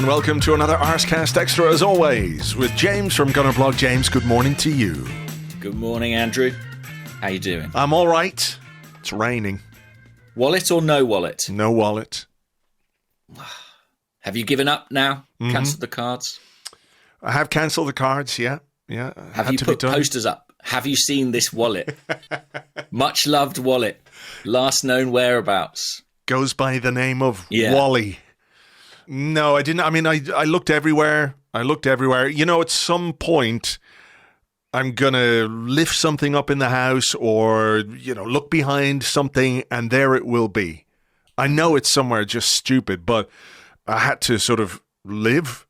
and welcome to another Arsecast Extra, as always, with James from Gunnerblog. James, good morning to you. Good morning, Andrew. How you doing? I'm all right. It's raining. Wallet or no wallet? No wallet. Have you given up now? Cancelled the cards? I have cancelled the cards, yeah. Have you put posters up? Have you seen this wallet? Much loved wallet. Last known whereabouts. Goes by the name of Wally. No, I didn't. I mean, I looked everywhere. You know, at some point, I'm going to lift something up in the house or, you know, look behind something and there it will be. I know it's somewhere just stupid, but I had to sort of live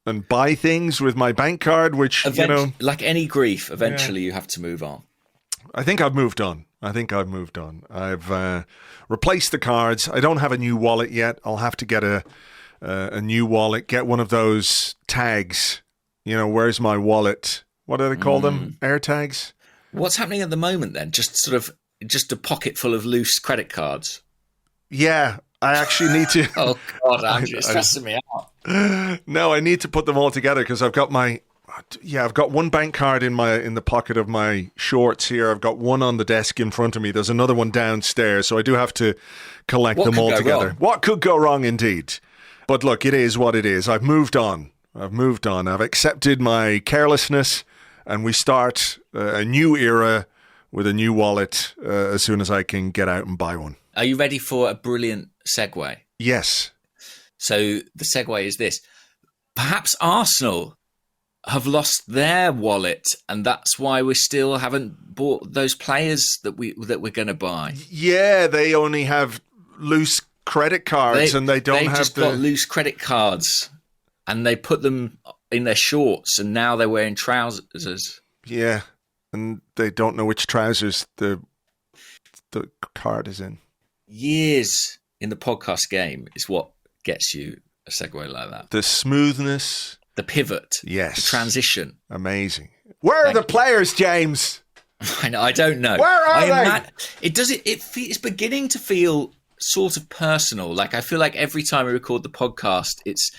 and buy things with my bank card, which, you know. Like any grief, eventually you have to move on. I think I've moved on. I've replaced the cards. I don't have a new wallet yet. I'll have to get a new wallet, get one of those tags. You know, where's my wallet? What do they call them? Air tags? What's happening at the moment then? Just a pocket full of loose credit cards? Yeah, I actually need to. Oh, God, Andrew, it's stressing me out. No, I need to put them all together because I've got I've got one bank card in the pocket of my shorts here. I've got one on the desk in front of me. There's another one downstairs, so I do have to collect them all together. What could go wrong, indeed? But look, it is what it is. I've moved on. I've accepted my carelessness, and we start a new era with a new wallet as soon as I can get out and buy one. Are you ready for a brilliant segue? Yes. So the segue is this. Perhaps Arsenal have lost their wallet, and that's why we still haven't bought those players that we're going to buy. Yeah, they only have loose credit cards, and they just got loose credit cards, and they put them in their shorts, and now they're wearing trousers. Yeah, and they don't know which trousers the card is in. Years in the podcast game is what gets you a segue like that. The smoothness. The pivot. Yes. The transition. Amazing. Where are the players, James? I don't know. Where are they? It's beginning to feel sort of personal. Like, I feel like every time we record the podcast, it's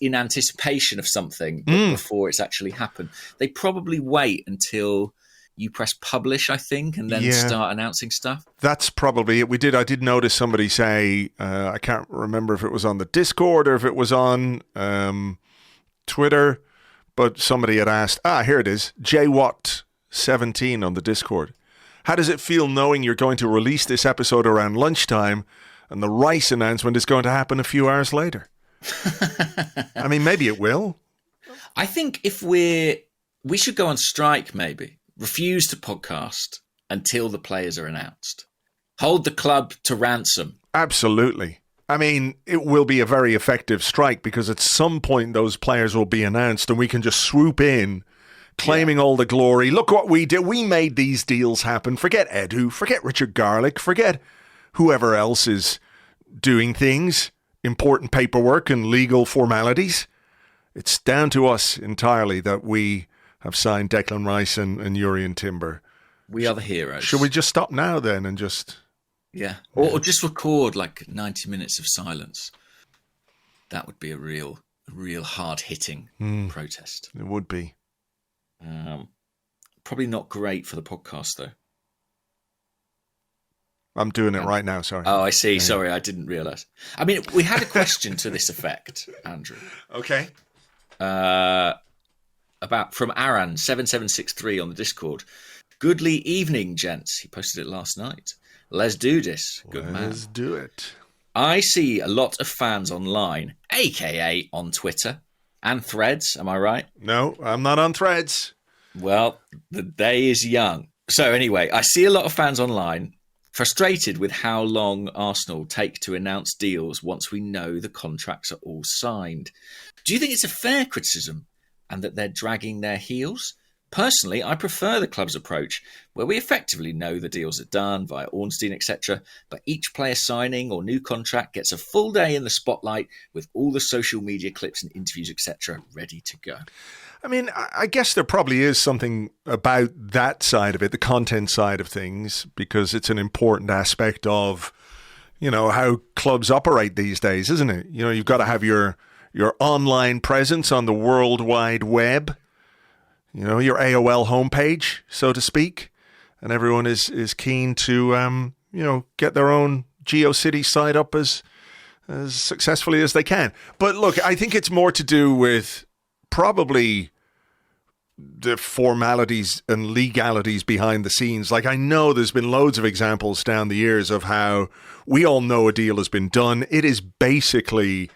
in anticipation of something before it's actually happened. They probably wait until you press publish, I think, and then start announcing stuff. That's probably it. I did notice somebody say, I can't remember if it was on the Discord or if it was on Twitter, but somebody had asked, here it is, JWatt17 on the Discord. How does it feel knowing you're going to release this episode around lunchtime and the Reiss announcement is going to happen a few hours later? I mean, maybe it will. I think if we should go on strike, maybe. Refuse to podcast until the players are announced. Hold the club to ransom. Absolutely. I mean, it will be a very effective strike because at some point those players will be announced and we can just swoop in, claiming all the glory. Look what we did. We made these deals happen. Forget Edu. Forget Richard Garlick. Forget whoever else is doing things, important paperwork and legal formalities. It's down to us entirely that we have signed Declan Rice and Jurrien Timber. We are the heroes. Should we just stop now then and just... Yeah. Or just record like 90 minutes of silence. That would be a real hard-hitting protest. It would be. Probably not great for the podcast, though. I'm doing it right now, sorry. Oh, I see. Sorry, I didn't realise. I mean, we had a question to this effect, Andrew. Okay. From Aran7763 on the Discord. Goodly evening, gents. He posted it last night. Let's do this. Good man. Let's do it. I see a lot of fans online, aka on Twitter and Threads. Am I right? No, I'm not on Threads. Well, the day is young. So anyway, I see a lot of fans online frustrated with how long Arsenal take to announce deals once we know the contracts are all signed. Do you think it's a fair criticism and that they're dragging their heels? Personally, I prefer the club's approach, where we effectively know the deals are done via Ornstein, etc., but each player signing or new contract gets a full day in the spotlight with all the social media clips and interviews, etc., ready to go. I mean, I guess there probably is something about that side of it, the content side of things, because it's an important aspect of, you know, how clubs operate these days, isn't it? You know, you've got to have your your online presence on the World Wide Web, you know, your AOL homepage, so to speak, and everyone is keen to, you know, get their own GeoCity site up as successfully as they can. But look, I think it's more to do with probably the formalities and legalities behind the scenes. Like, I know there's been loads of examples down the years of how we all know a deal has been done. It is basically,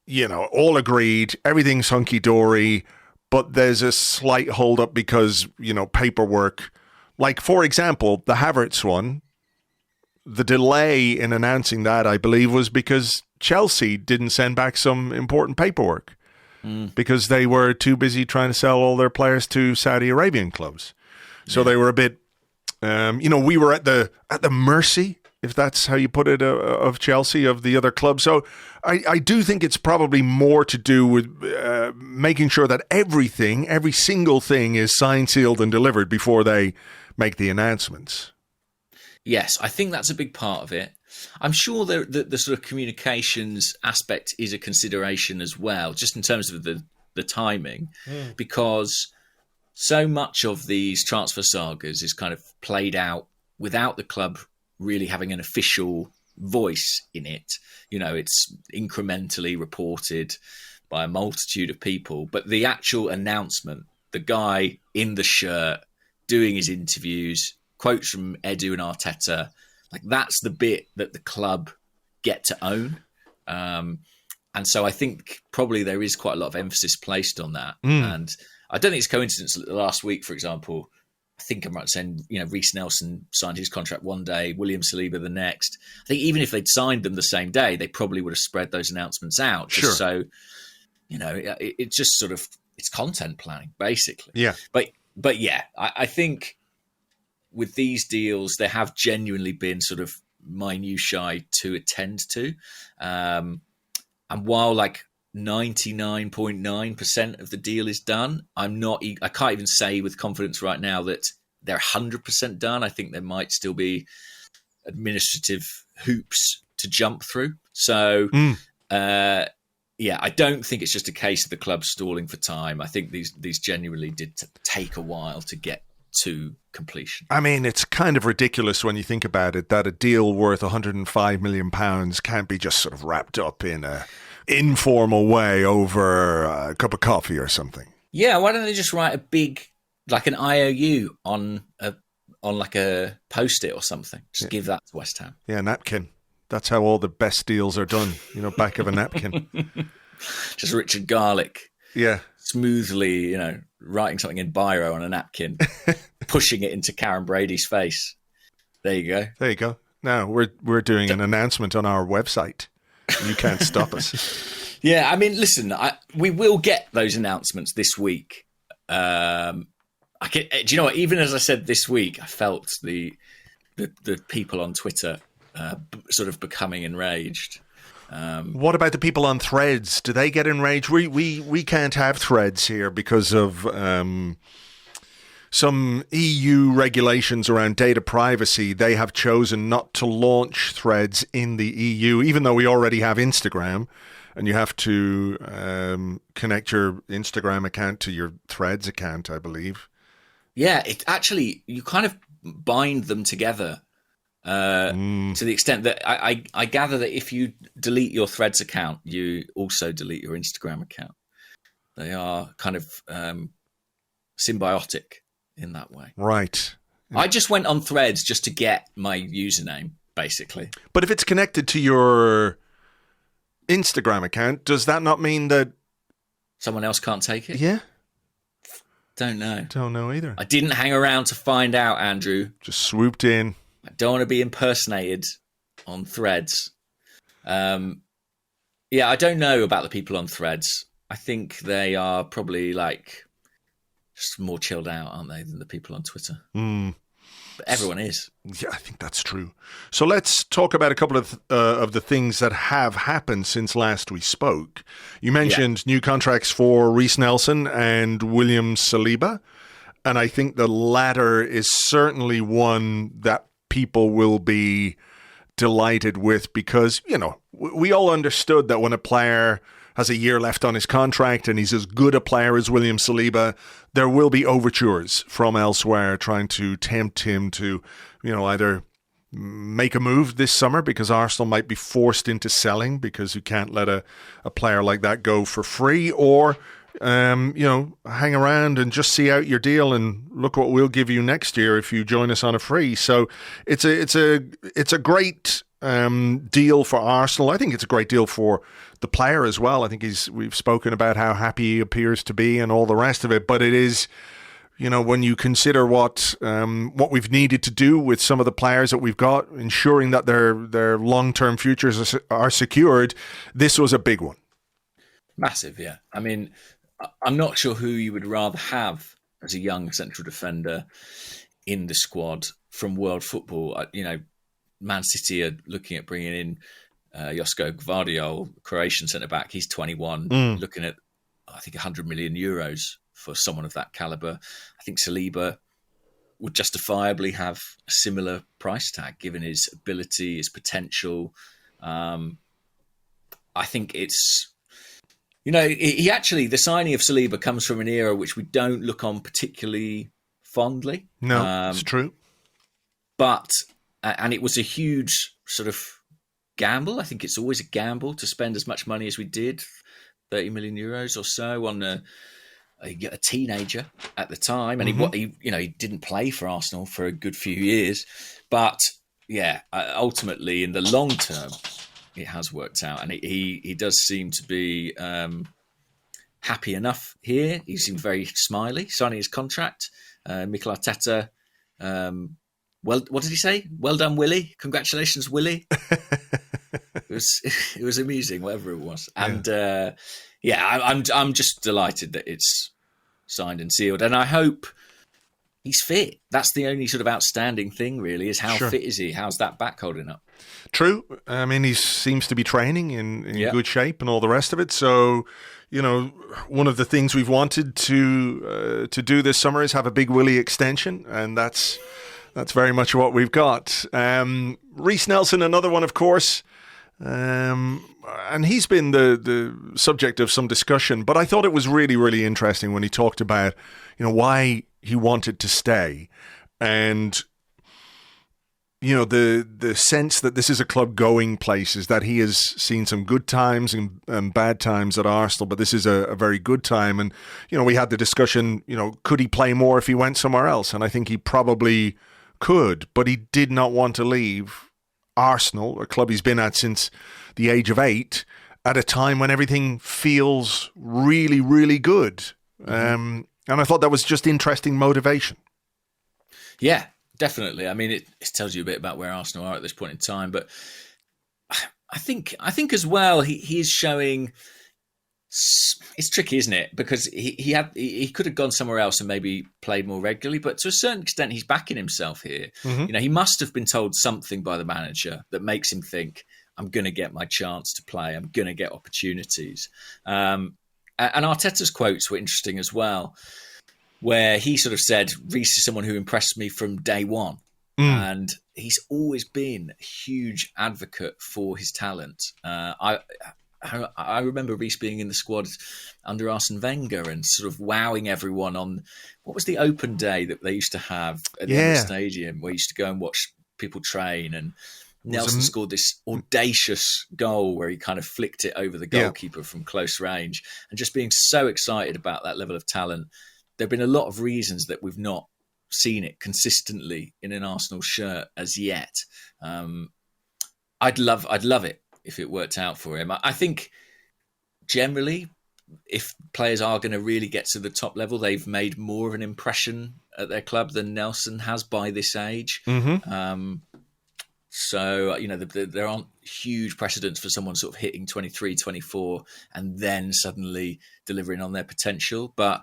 you know, all agreed, everything's hunky-dory, but there's a slight hold-up because, you know, paperwork. Like, for example, the Havertz one, the delay in announcing that, I believe, was because Chelsea didn't send back some important paperwork. Because they were too busy trying to sell all their players to Saudi Arabian clubs. So they were a bit, you know, we were at the mercy, if that's how you put it, of Chelsea, of the other clubs. So I do think it's probably more to do with making sure that everything, every single thing is signed, sealed and delivered before they make the announcements. Yes, I think that's a big part of it. I'm sure the sort of communications aspect is a consideration as well, just in terms of the timing, because so much of these transfer sagas is kind of played out without the club really having an official voice in it. You know, it's incrementally reported by a multitude of people, but the actual announcement, the guy in the shirt doing his interviews, quotes from Edu and Arteta, like that's the bit that the club get to own. And so I think probably there is quite a lot of emphasis placed on that. And I don't think it's coincidence that last week, for example, I think I'm right saying, you know, Reiss Nelson signed his contract one day, William Saliba the next. I think even if they'd signed them the same day, they probably would have spread those announcements out. Just so, you know, it just sort of, it's content planning, basically. Yeah. But yeah, I think with these deals, there have genuinely been sort of minutiae to attend to. And while like 99.9% of the deal is done, I can't even say with confidence right now that they're 100% done. I think there might still be administrative hoops to jump through. So, yeah, I don't think it's just a case of the club stalling for time. I think these genuinely did take a while to get to completion. I mean, it's kind of ridiculous when you think about it that a deal worth £105 million can't be just sort of wrapped up in a informal way over a cup of coffee or something. Yeah, why don't they just write a big, like an IOU on like a post-it or something? Just give that to West Ham. Yeah, napkin. That's how all the best deals are done, you know, back of a napkin. Just Richard Garlick. Yeah. Smoothly, you know, writing something in biro on a napkin, pushing it into Karen Brady's face. There you go. There you go. Now we're doing an announcement on our website. You can't stop us. Yeah, I mean, listen, we will get those announcements this week. Do you know what? Even as I said this week, I felt the people on Twitter sort of becoming enraged. What about the people on Threads? Do they get enraged? We can't have Threads here because of some EU regulations around data privacy. They have chosen not to launch Threads in the EU, even though we already have Instagram, and you have to connect your Instagram account to your Threads account, I believe. Yeah, it actually, you kind of bind them together. To the extent that I gather that if you delete your Threads account, you also delete your Instagram account. They are kind of symbiotic in that way. Right. I just went on Threads just to get my username, basically. But if it's connected to your Instagram account, does that not mean that someone else can't take it? Yeah. Don't know. Don't know either. I didn't hang around to find out, Andrew. Just swooped in. I don't want to be impersonated on Threads. Yeah, I don't know about the people on Threads. I think they are probably like just more chilled out, aren't they, than the people on Twitter? But everyone is. Yeah, I think that's true. So let's talk about a couple of the things that have happened since last we spoke. You mentioned new contracts for Reiss Nelson and William Saliba. And I think the latter is certainly one that people will be delighted with because, you know, we all understood that when a player has a year left on his contract and he's as good a player as William Saliba, there will be overtures from elsewhere trying to tempt him to, either make a move this summer because Arsenal might be forced into selling because you can't let a player like that go for free, or hang around and just see out your deal and look what we'll give you next year if you join us on a free. So it's a great deal for Arsenal. I think it's a great deal for the player as well. I think we've spoken about how happy he appears to be and all the rest of it, but it is, when you consider what we've needed to do with some of the players that we've got, ensuring that their long-term futures are secured, this was a big one. Massive, yeah. I mean, I'm not sure who you would rather have as a young central defender in the squad from world football. Man City are looking at bringing in Josko Gvardiol, Croatian centre-back. He's 21, looking at, I think, 100 million euros for someone of that calibre. I think Saliba would justifiably have a similar price tag, given his ability, his potential. I think it's... he actually, the signing of Saliba comes from an era which we don't look on particularly fondly. No, it's true. But, and it was a huge sort of gamble. I think it's always a gamble to spend as much money as we did, 30 million euros or so on a teenager at the time. And he didn't play for Arsenal for a good few years. But yeah, ultimately in the long term, it has worked out, and he does seem to be happy enough here. He seemed very smiley, signing his contract. Mikel Arteta, what did he say? Well done, Willie. Congratulations, Willie. It was amusing, whatever it was. And I'm just delighted that it's signed and sealed, and I hope he's fit. That's the only sort of outstanding thing, really, is how fit is he? How's that back holding up? True. I mean, he seems to be training in good shape and all the rest of it. So, one of the things we've wanted to do this summer is have a Big Willie extension, and that's very much what we've got. Reiss Nelson, another one, of course, and he's been the subject of some discussion. But I thought it was really, really interesting when he talked about, why he wanted to stay, and the sense that this is a club going places, that he has seen some good times and bad times at Arsenal, but this is a very good time. And, we had the discussion, could he play more if he went somewhere else? And I think he probably could, but he did not want to leave Arsenal, a club he's been at since the age of 8, at a time when everything feels really, really good. And I thought that was just interesting motivation. Yeah. Definitely. I mean, it tells you a bit about where Arsenal are at this point in time. But I think as well, he is showing. It's tricky, isn't it? Because he could have gone somewhere else and maybe played more regularly. But to a certain extent, he's backing himself here. He must have been told something by the manager that makes him think, I'm going to get my chance to play. I'm going to get opportunities. And Arteta's quotes were interesting as well, where he sort of said, Reiss is someone who impressed me from day one. And he's always been a huge advocate for his talent. I remember Reiss being in the squad under Arsene Wenger and sort of wowing everyone on, what was the open day that they used to have at the end of the stadium, where you used to go and watch people train, and Nelson scored this audacious goal where he kind of flicked it over the goalkeeper from close range, and just being so excited about that level of talent. There have been a lot of reasons that we've not seen it consistently in an Arsenal shirt as yet. I'd love it if it worked out for him. I think generally, if players are going to really get to the top level, they've made more of an impression at their club than Nelson has by this age. So, there aren't huge precedents for someone sort of hitting 23, 24 and then suddenly delivering on their potential. But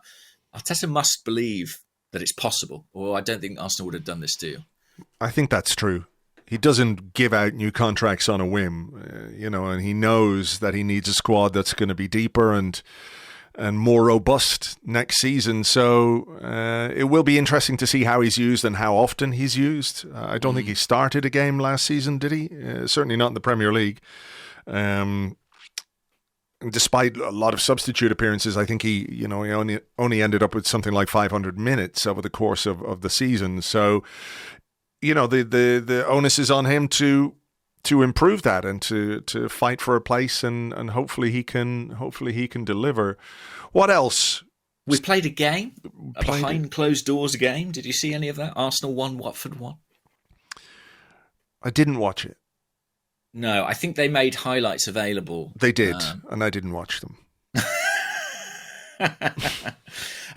Arteta must believe that it's possible, or I don't think Arsenal would have done this deal. I think that's true. He doesn't give out new contracts on a whim, and he knows that he needs a squad that's going to be deeper and more robust next season. So it will be interesting to see how he's used and how often he's used. I don't think he started a game last season, did he? Certainly not in the Premier League. And despite a lot of substitute appearances, I think he only ended up with something like 500 minutes over the course of the season. So, the onus is on him to improve that and to fight for a place, and hopefully he can deliver. What else? We played a game, a behind closed doors game. Did you see any of that? Arsenal 1, Watford 1. I didn't watch it. No, I think they made highlights available. They did, and I didn't watch them.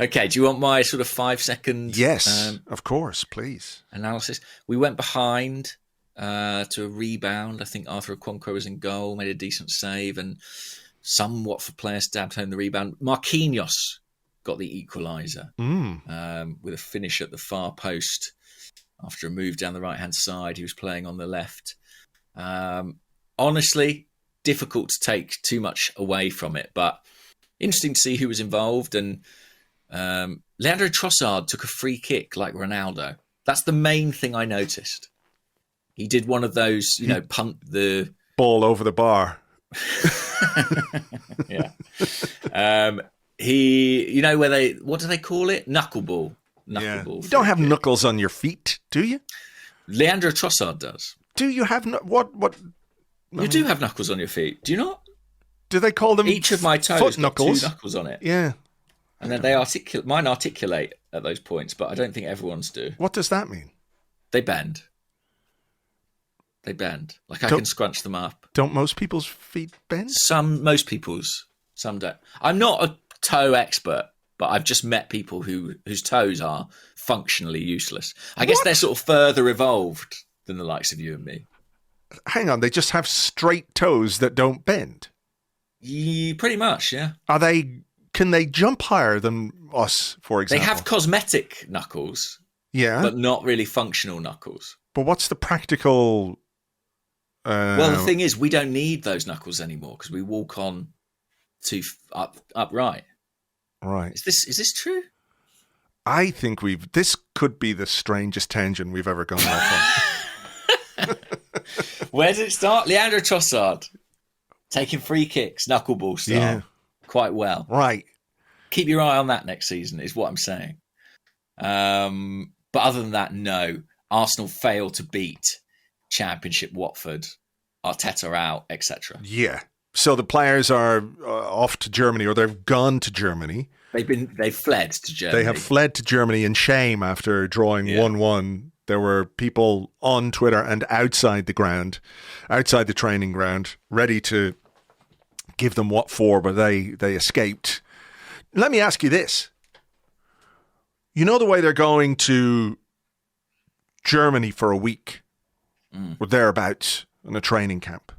Okay, do you want my sort of 5-second? Yes, of course, please. Analysis. We went behind to a rebound. I think Arthur Okonkwo was in goal, made a decent save, and some Watford players stabbed home the rebound. Marquinhos got the equaliser with a finish at the far post after a move down the right-hand side. He was playing on the left. Honestly, difficult to take too much away from it, but interesting to see who was involved. And Leandro Trossard took a free kick like Ronaldo. That's the main thing I noticed. He did one of those, punt the ball over the bar. Yeah. He, what do they call it? Knuckleball. Knuckleball. You don't have knuckles on your feet, do you? Leandro Trossard does. Do you have what? You do have knuckles on your feet. Do you not? Do they call them? Each of my toes foot got knuckles? 2 knuckles on it. Yeah. And then they articulate. Mine articulate at those points, but I don't think everyone's do. What does that mean? They bend. Like I can scrunch them up. Don't most people's feet bend? Most people's. Some don't. I'm not a toe expert, but I've just met people whose toes are functionally useless. I guess they're sort of further evolved than the likes of you and me. Hang on, they just have straight toes that don't bend? Pretty much, yeah. Can they jump higher than us, for example? They have cosmetic knuckles, but not really functional knuckles. But what's the practical... Well, the thing is, we don't need those knuckles anymore because we walk on upright. Right. Is this true? I think this could be the strangest tangent we've ever gone off on. Where did it start? Leandro Trossard taking free kicks, knuckleball style, quite well. Right. Keep your eye on that next season, is what I'm saying. But other than that, no. Arsenal failed to beat Championship Watford. Arteta out, etc. Yeah. So the players are off to Germany, or they've gone to Germany. They've fled to Germany. They have fled to Germany in shame after drawing 1-1. There were people on Twitter and outside the training ground, ready to give them what for, but they escaped. Let me ask you this. You know the way they're going to Germany for a week, or thereabouts, in a training camp?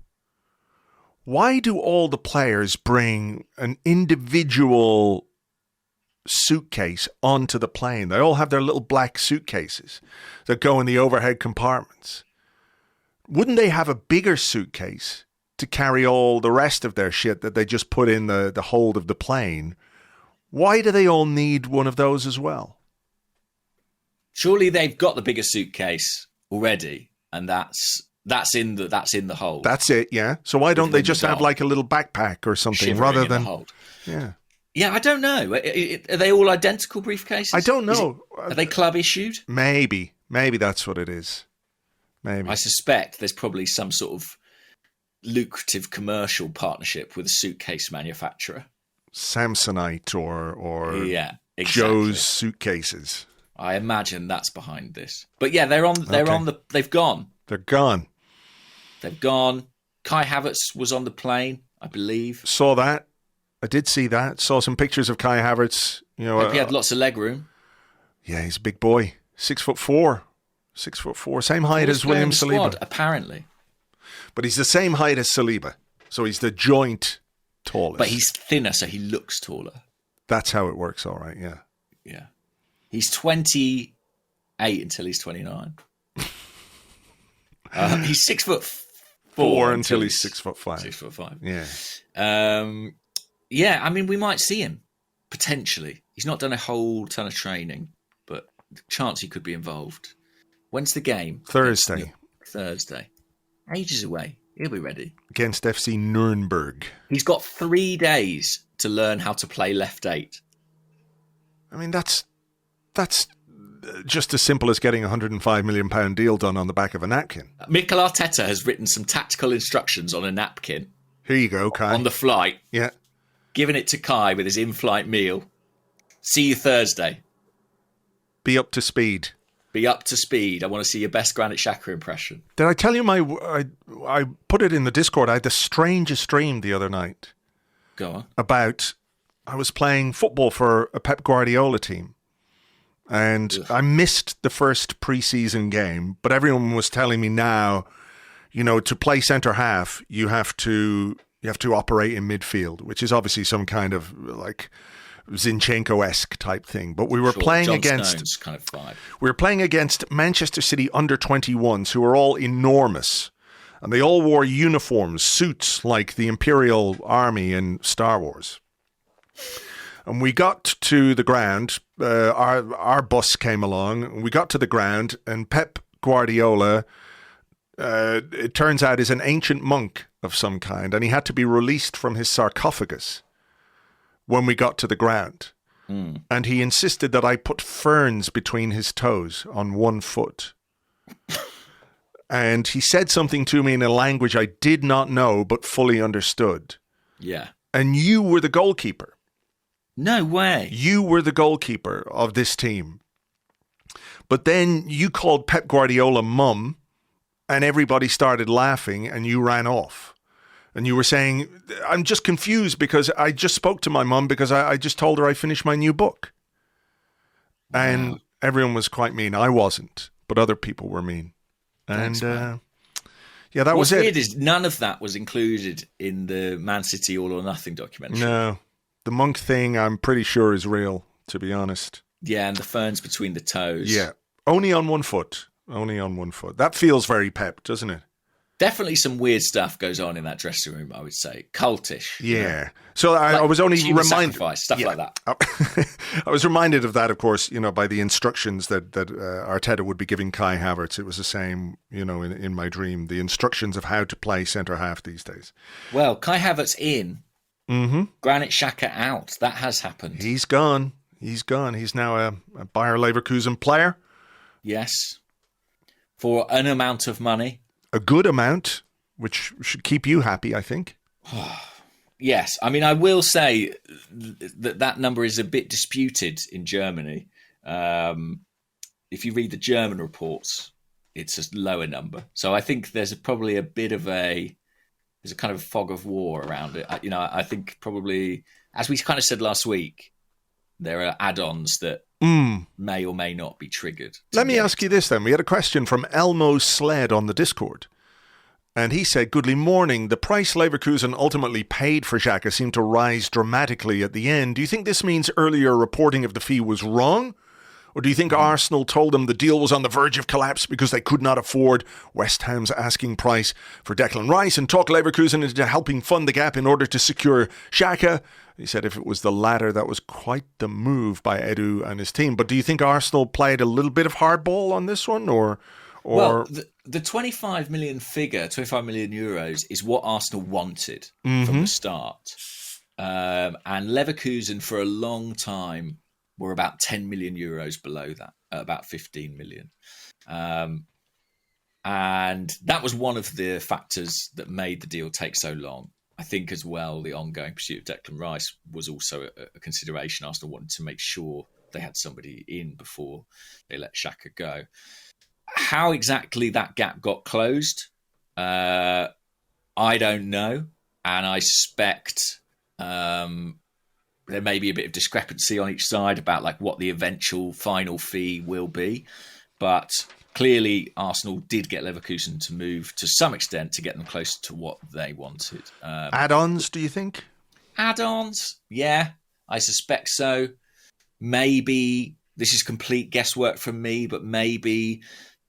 Why do all the players bring an individual suitcase onto the plane? They all have their little black suitcases that go in the overhead compartments. Wouldn't they have a bigger suitcase to carry all the rest of their shit that they just put in the hold of the plane? Why do they all need one of those as well? Surely they've got the bigger suitcase already, and that's in the hold. That's it, yeah. So why don't they just have like a little backpack or something rather than the hold? Yeah. Yeah, I don't know. Are they all identical briefcases? I don't know. Are they club issued? Maybe that's what it is. Maybe. I suspect there's probably some sort of lucrative commercial partnership with a suitcase manufacturer. Samsonite or exactly. Joe's suitcases. I imagine that's behind this. But yeah, they've gone. They're gone. They've gone. Kai Havertz was on the plane, I believe. Saw that. I did see that. Saw some pictures of Kai Havertz. Hope he had lots of leg room. Yeah, he's a big boy. 6'4". 6'4". Same height as William Saliba. Squad, apparently. But he's the same height as Saliba. So he's the joint tallest. But he's thinner, so he looks taller. That's how it works, all right, yeah. Yeah. He's 28 until he's 29. He's 6'4" until he's 6'5". 6'5". Yeah. Yeah, I mean, we might see him, potentially. He's not done a whole ton of training, but the chance he could be involved. When's the game? Thursday. Thursday. Ages away. He'll be ready. Against FC Nuremberg. He's got 3 days to learn how to play left 8. I mean, that's just as simple as getting a £105 million deal done on the back of a napkin. Mikel Arteta has written some tactical instructions on a napkin. Here you go, Kai. On the flight. Yeah. Giving it to Kai with his in-flight meal. See you Thursday. Be up to speed. Be up to speed. I want to see your best Granit Xhaka impression. Did I tell you I put it in the Discord. I had the strangest dream the other night. Go on. About I was playing football for a Pep Guardiola team. And I missed the first preseason game, but everyone was telling me now, to play centre half, you have to operate in midfield, which is obviously some kind of like Zinchenko-esque type thing. But we were playing John against Stones kind of vibe. We were playing against Manchester City under-21s who were all enormous, and they all wore uniforms, suits like the Imperial Army in Star Wars. And we got to the ground. Our bus came along. And we got to the ground, and Pep Guardiola, it turns out, is an ancient monk of some kind, and he had to be released from his sarcophagus when we got to the ground. And he insisted that I put ferns between his toes on one foot. And he said something to me in a language I did not know but fully understood. Yeah. And you were the goalkeeper. No way. You were the goalkeeper of this team. But then you called Pep Guardiola mum, and everybody started laughing, and you ran off. And you were saying, I'm just confused because I just spoke to my mum because I just told her I finished my new book. Wow. And everyone was quite mean. I wasn't, but other people were mean. Thanks, and yeah, that was it. What's it. weird is none of that was included in the Man City All or Nothing documentary. No. The monk thing, I'm pretty sure, is real, to be honest. Yeah, and the ferns between the toes. Yeah. Only on one foot. Only on one foot. That feels very Pep, doesn't it? Definitely some weird stuff goes on in that dressing room, I would say. Cultish. Yeah. So I was only reminded. Stuff like that. I was reminded of that, of course, by the instructions that Arteta would be giving Kai Havertz. It was the same, in my dream, the instructions of how to play centre half these days. Well, Kai Havertz in. Mm-hmm. Granit Xhaka out. That has happened. He's gone. He's gone. He's now a Bayer Leverkusen player. Yes. For an amount of money. A good amount, which should keep you happy, I think. Yes. I mean, I will say that number is a bit disputed in Germany. If you read the German reports, it's a lower number. So I think there's probably a bit of there's a kind of fog of war around it. I think probably, as we kind of said last week, there are add-ons that may or may not be triggered. Let me ask you this then. We had a question from Elmo Sled on the Discord. And he said, "Goodly morning. The price Leverkusen ultimately paid for Xhaka seemed to rise dramatically at the end. Do you think this means earlier reporting of the fee was wrong? Or do you think Arsenal told them the deal was on the verge of collapse because they could not afford West Ham's asking price for Declan Rice and talk Leverkusen into helping fund the gap in order to secure Xhaka?" He said if it was the latter, that was quite the move by Edu and his team. But do you think Arsenal played a little bit of hardball on this one? Well, the 25 million figure, 25 million euros, is what Arsenal wanted from the start. And Leverkusen for a long time were about 10 million euros below that, about 15 million. And that was one of the factors that made the deal take so long. I think as well, the ongoing pursuit of Declan Rice was also a consideration. Arsenal wanted to make sure they had somebody in before they let Xhaka go. How exactly that gap got closed, I don't know. And I suspect there may be a bit of discrepancy on each side about like what the eventual final fee will be. But clearly, Arsenal did get Leverkusen to move to some extent to get them closer to what they wanted. Add-ons, do you think? Add-ons? Yeah, I suspect so. Maybe, this is complete guesswork from me, but maybe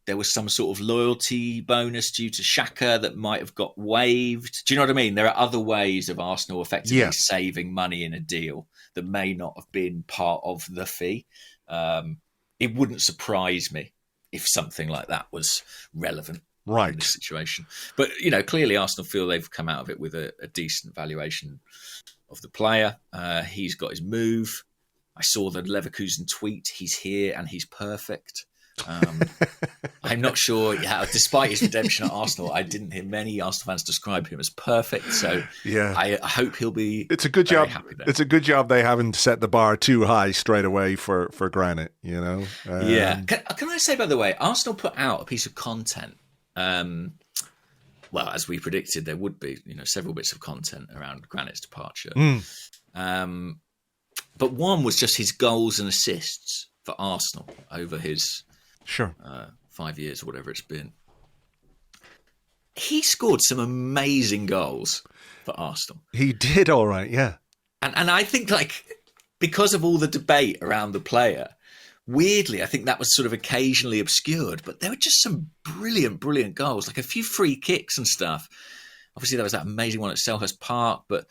there was some sort of loyalty bonus due to Xhaka that might have got waived. Do you know what I mean? There are other ways of Arsenal effectively saving money in a deal that may not have been part of the fee. It wouldn't surprise me if something like that was relevant. Right. in this situation. But, clearly Arsenal feel they've come out of it with a decent valuation of the player. He's got his move. I saw the Leverkusen tweet, he's here and he's perfect. I'm not sure. Yeah, despite his redemption at Arsenal, I didn't hear many Arsenal fans describe him as perfect. So yeah, I hope he'll be. It's a good job. It's a good job they haven't set the bar too high straight away for Granit. Yeah. Can I say, by the way, Arsenal put out a piece of content. Well, as we predicted, there would be several bits of content around Granit's departure. But one was just his goals and assists for Arsenal over his 5 years or whatever it's been. He scored some amazing goals for Arsenal. He did all right, yeah. And I think, because of all the debate around the player, weirdly, I think that was sort of occasionally obscured, but there were just some brilliant goals, like a few free kicks and stuff. Obviously, there was that amazing one at Selhurst Park, but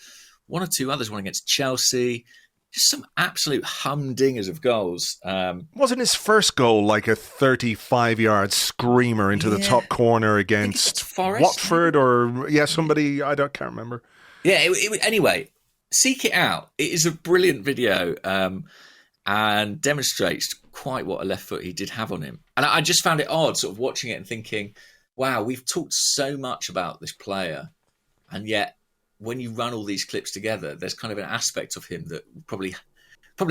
one or two others, one against Chelsea. Just some absolute humdingers of goals. Wasn't his first goal like a 35-yard screamer into the top corner against Watford or somebody? I can't remember. Yeah. Anyway, seek it out. It is a brilliant video and demonstrates quite what a left foot he did have on him. And I just found it odd, sort of watching it and thinking, "Wow, we've talked so much about this player, and yet." When you run all these clips together, there's kind of an aspect of him that probably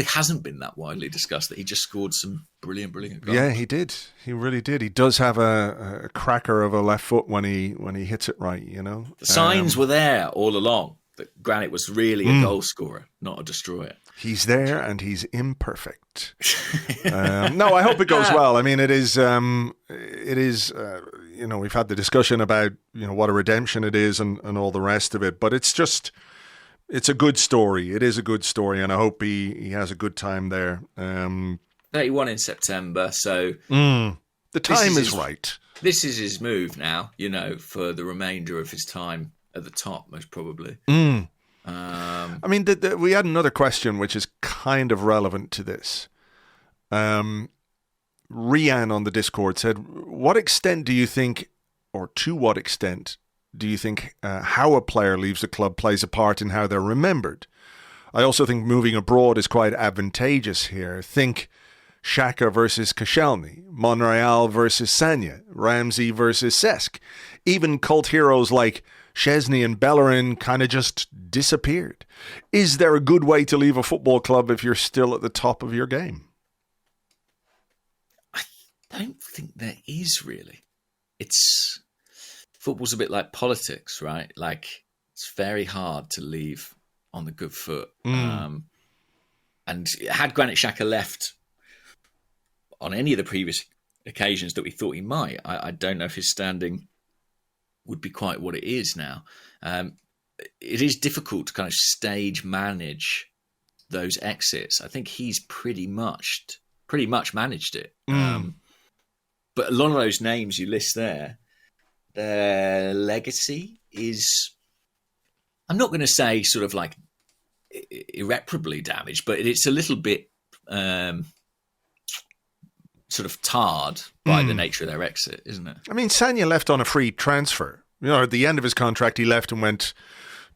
hasn't been that widely discussed, that he just scored some brilliant goals. Yeah, he did. He really did. He does have a cracker of a left foot when he hits it right, The signs were there all along that Granit was really a goal scorer, not a destroyer. He's there and he's imperfect. No, I hope it goes well. I mean, it is, we've had the discussion about, what a redemption it is and all the rest of it, but it's a good story. It is a good story, and I hope he has a good time there. 31 in September, so... the time is right. This is his move now, for the remainder of his time at the top, most probably. I mean, we had another question which is kind of relevant to this. Rian on the Discord said, what extent do you think, or to what extent do you think how a player leaves a club plays a part in how they're remembered? I also think moving abroad is quite advantageous here. Think Xhaka versus Koscielny, Monreal versus Sanya, Ramsey versus Cesc. Even cult heroes like Szczesny and Bellerin kind of just disappeared. Is there a good way to leave a football club if you're still at the top of your game? I don't think there is, really. Football's a bit like politics, right? It's very hard to leave on the good foot. And had Granit Xhaka left on any of the previous occasions that we thought he might, I don't know if his standing would be quite what it is now. It is difficult to kind of stage manage those exits. I think he's pretty much managed it. But a lot of those names you list there, their legacy is, I'm not going to say sort of like irreparably damaged, but it's a little bit sort of tarred by the nature of their exit, isn't it? I mean, Sanya left on a free transfer. At the end of his contract, he left and went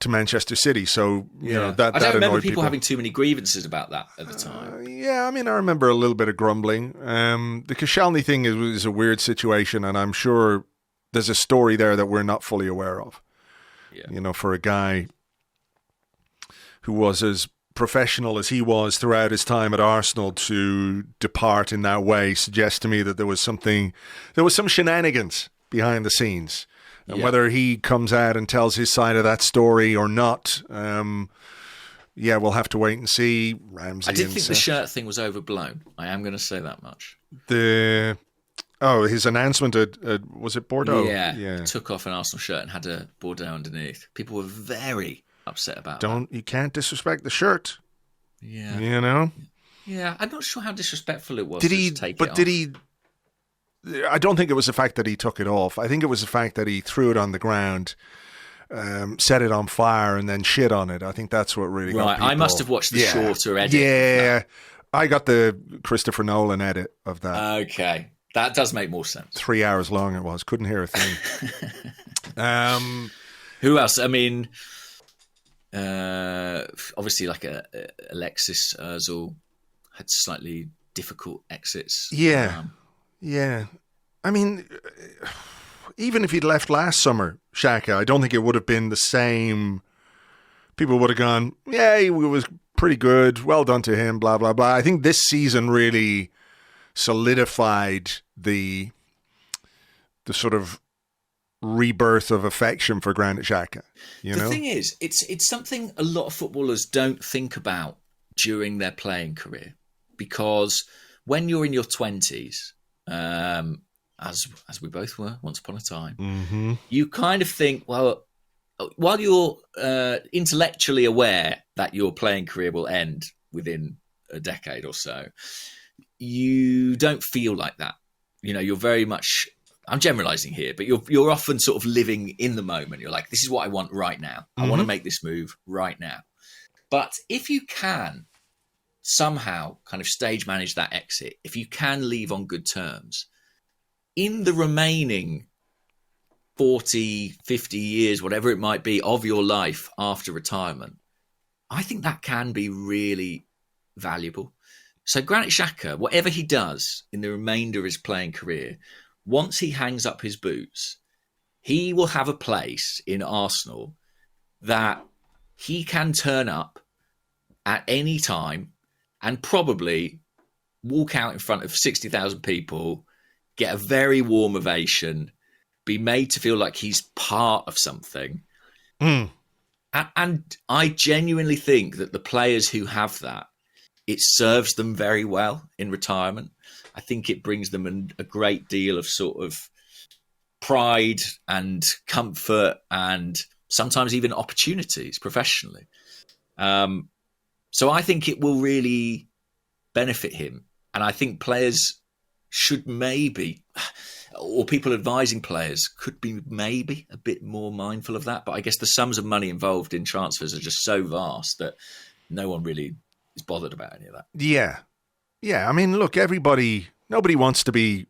to Manchester City. So, that I don't remember annoyed people having too many grievances about that at the time. I mean, I remember a little bit of grumbling. The Koscielny thing is a weird situation, and I'm sure there's a story there that we're not fully aware of. Yeah. For a guy who was as professional as he was throughout his time at Arsenal to depart in that way suggests to me that there was some shenanigans behind the scenes. And whether he comes out and tells his side of that story or not, we'll have to wait and see. Ramsey, I did think the shirt thing was overblown. I am going to say that much. His announcement was it Bordeaux? Yeah. Took off an Arsenal shirt and had a Bordeaux underneath. People were very upset about that. You can't disrespect the shirt. Yeah. Yeah, I'm not sure how disrespectful it was. I don't think it was the fact that he took it off. I think it was the fact that he threw it on the ground, set it on fire, and then shit on it. I think that's what really got people. I must have watched the shorter edit. Yeah, I got the Christopher Nolan edit of that. Okay. That does make more sense. 3 hours long it was. Couldn't hear a thing. Who else? I mean, obviously, like Alexis Ozil had slightly difficult exits. Yeah. I mean, even if he'd left last summer, Xhaka, I don't think it would have been the same. People would have gone, yeah, he was pretty good. Well done to him, blah, blah, blah. I think this season really solidified the sort of rebirth of affection for Granit Xhaka. The thing is, it's something a lot of footballers don't think about during their playing career, because when you're in your 20s, as we both were once upon a time, you kind of think, well, while you're intellectually aware that your playing career will end within a decade or so, you don't feel like that. You're very much, I'm generalizing here, but you're often sort of living in the moment. You're like, this is what I want right now. I want to make this move right now. But if you can somehow kind of stage manage that exit, if you can leave on good terms, in the remaining 40, 50 years, whatever it might be, of your life after retirement, I think that can be really valuable. So Granit Xhaka, whatever he does in the remainder of his playing career, once he hangs up his boots, he will have a place in Arsenal that he can turn up at any time and probably walk out in front of 60,000 people, get a very warm ovation, be made to feel like he's part of something. And I genuinely think that the players who have that, it serves them very well in retirement. I think it brings them a great deal of sort of pride and comfort and sometimes even opportunities professionally. So I think it will really benefit him. And I think players should maybe, or people advising players could be maybe a bit more mindful of that. But I guess the sums of money involved in transfers are just so vast that no one really is bothered about any of that. Yeah. I mean, look, nobody wants to be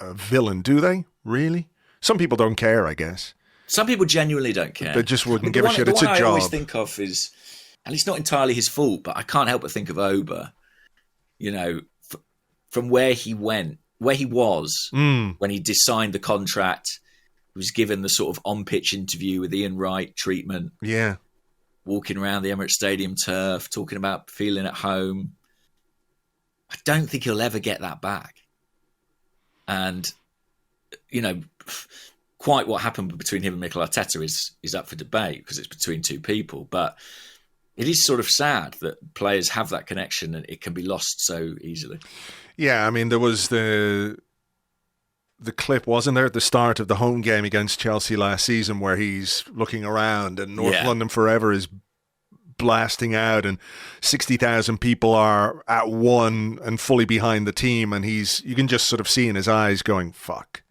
a villain, do they? Really? Some people don't care, I guess. Some people genuinely don't care. They just wouldn't give a shit. It's a job. I always think of is, and it's not entirely his fault, but I can't help but think of Oba, from where he was when he signed the contract. He was given the sort of on-pitch interview with Ian Wright treatment. Yeah. Walking around the Emirates Stadium turf, talking about feeling at home. I don't think he'll ever get that back. And, quite what happened between him and Mikel Arteta is up for debate because it's between two people. But it is sort of sad that players have that connection and it can be lost so easily. Yeah, I mean, there was the clip, wasn't there, at the start of the home game against Chelsea last season where he's looking around and North London Forever is blasting out and 60,000 people are at one and fully behind the team, and you can just sort of see in his eyes going, fuck.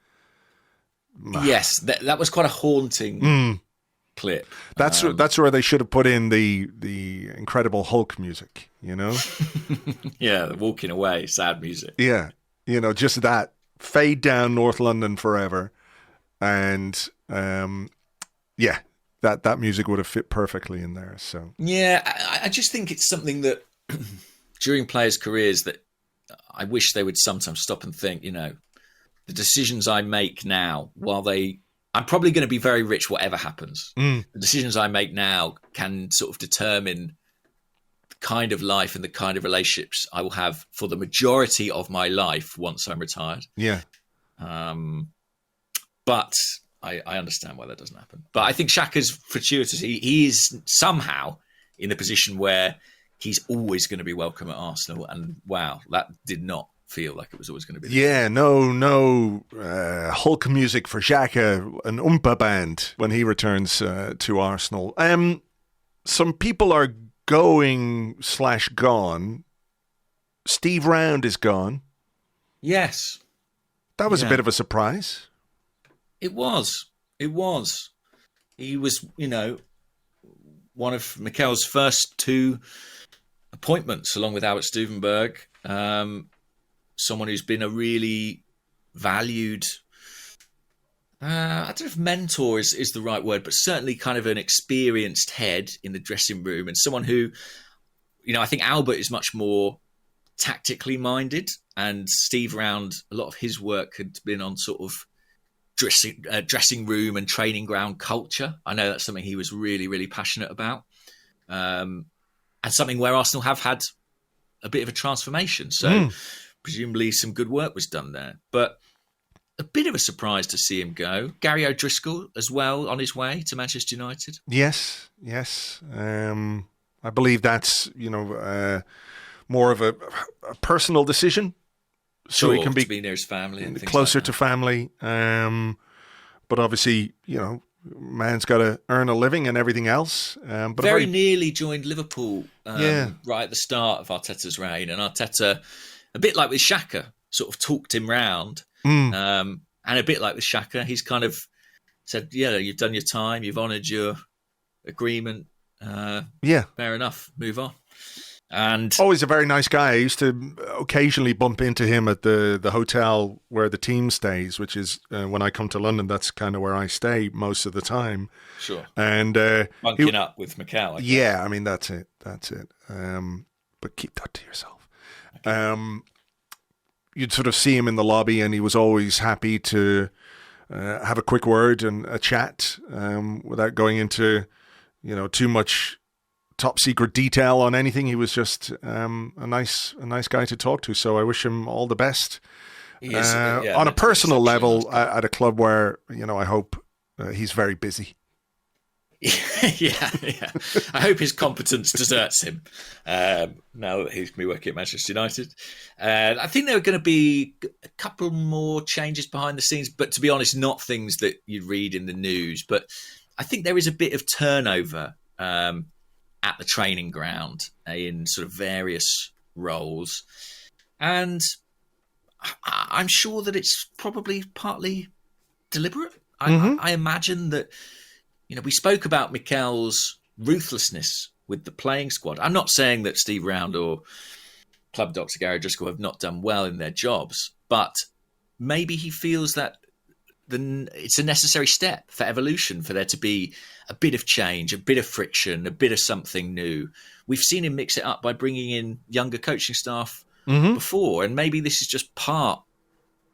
Yes, that was quite a haunting clip. That's where they should have put in the Incredible Hulk music, Yeah, the walking away, sad music. Yeah, just that. Fade down North London Forever. And, that music would have fit perfectly in there. So yeah, I just think it's something that during players' careers that I wish they would sometimes stop and think, the decisions I make now, I'm probably going to be very rich whatever happens. The decisions I make now can sort of determine the kind of life and the kind of relationships I will have for the majority of my life once I'm retired. Yeah. But I understand why that doesn't happen. But I think Xhaka's fortuitous. He is somehow in a position where he's always going to be welcome at Arsenal. And wow, that did not feel like it was always going to be. Yeah, no Hulk music for Xhaka, an Oompa band when he returns to Arsenal. Some people are going/gone. Steve Round is gone. Yes. That was a bit of a surprise. It was. He was, one of Mikel's first two appointments, along with Albert Stuvenberg. Someone who's been a really valued. I don't know if mentor is the right word, but certainly kind of an experienced head in the dressing room, and someone who, I think Albert is much more tactically minded, and Steve Round, a lot of his work had been on sort of dressing room and training ground culture. I know that's something he was really, really passionate about, and something where Arsenal have had a bit of a transformation. So presumably some good work was done there. But a bit of a surprise to see him go. Gary O'Driscoll as well on his way to Manchester United. Yes. I believe that's, more of a personal decision. So he can be near his family and things closer like that. to family. But obviously, man's got to earn a living and everything else. But very nearly joined Liverpool right at the start of Arteta's reign. And Arteta, a bit like with Xhaka, sort of talked him round. And a bit like with Xhaka, he's kind of said, you've done your time, you've honoured your agreement. Fair enough, move on. And always a very nice guy. I used to occasionally bump into him at the hotel where the team stays, which is when I come to London, that's kind of where I stay most of the time. Sure. And bunking up with Mikel. Yeah, I mean, that's it. But keep that to yourself. Okay. You'd sort of see him in the lobby, and he was always happy to have a quick word and a chat without going into, too much top secret detail on anything. He was just a nice guy to talk to. So I wish him all the best. On a personal level at a club where, I hope he's very busy. Yeah. I hope his competence deserts him now that he's going to be working at Manchester United. I think there are going to be a couple more changes behind the scenes, but to be honest, not things that you'd read in the news. But I think there is a bit of turnover at the training ground in sort of various roles. And I'm sure that it's probably partly deliberate. I imagine that, we spoke about Mikel's ruthlessness with the playing squad. I'm not saying that Steve Round or Club Dr. Gary Driscoll have not done well in their jobs, but maybe he feels that it's a necessary step for evolution, for there to be a bit of change, a bit of friction, a bit of something new. We've seen him mix it up by bringing in younger coaching staff before, and maybe this is just part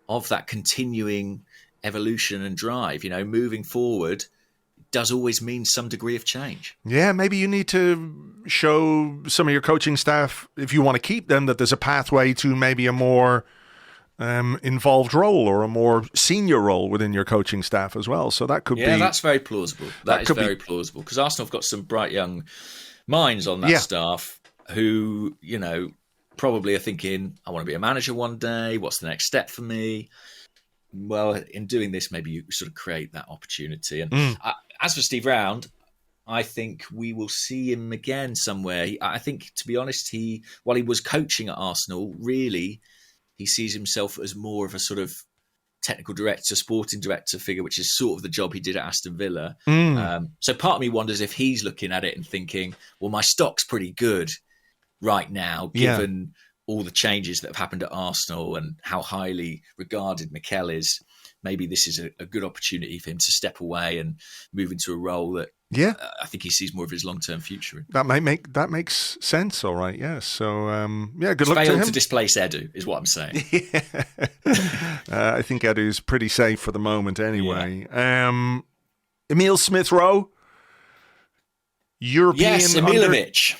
of that continuing evolution and drive. Moving forward does always mean some degree of change. Yeah, maybe you need to show some of your coaching staff, if you want to keep them, that there's a pathway to maybe a more involved role or a more senior role within your coaching staff as well. So that could be... Yeah, that's very plausible. That is very plausible, because Arsenal have got some bright young minds on that staff who, probably are thinking, I want to be a manager one day. What's the next step for me? Well, in doing this, maybe you sort of create that opportunity. And as for Steve Round, I think we will see him again somewhere. I think, to be honest, while he was coaching at Arsenal, really, he sees himself as more of a sort of technical director, sporting director figure, which is sort of the job he did at Aston Villa. So part of me wonders if he's looking at it and thinking, well, my stock's pretty good right now, given all the changes that have happened at Arsenal and how highly regarded Mikel is. Maybe this is a good opportunity for him to step away and move into a role that I think he sees more of his long-term future in. That makes sense, all right, yes. So, good luck to him. Failed to displace Edu, is what I'm saying. I think Edu's pretty safe for the moment anyway. Yeah. Emile Smith Rowe, European... Yes, Emilovic.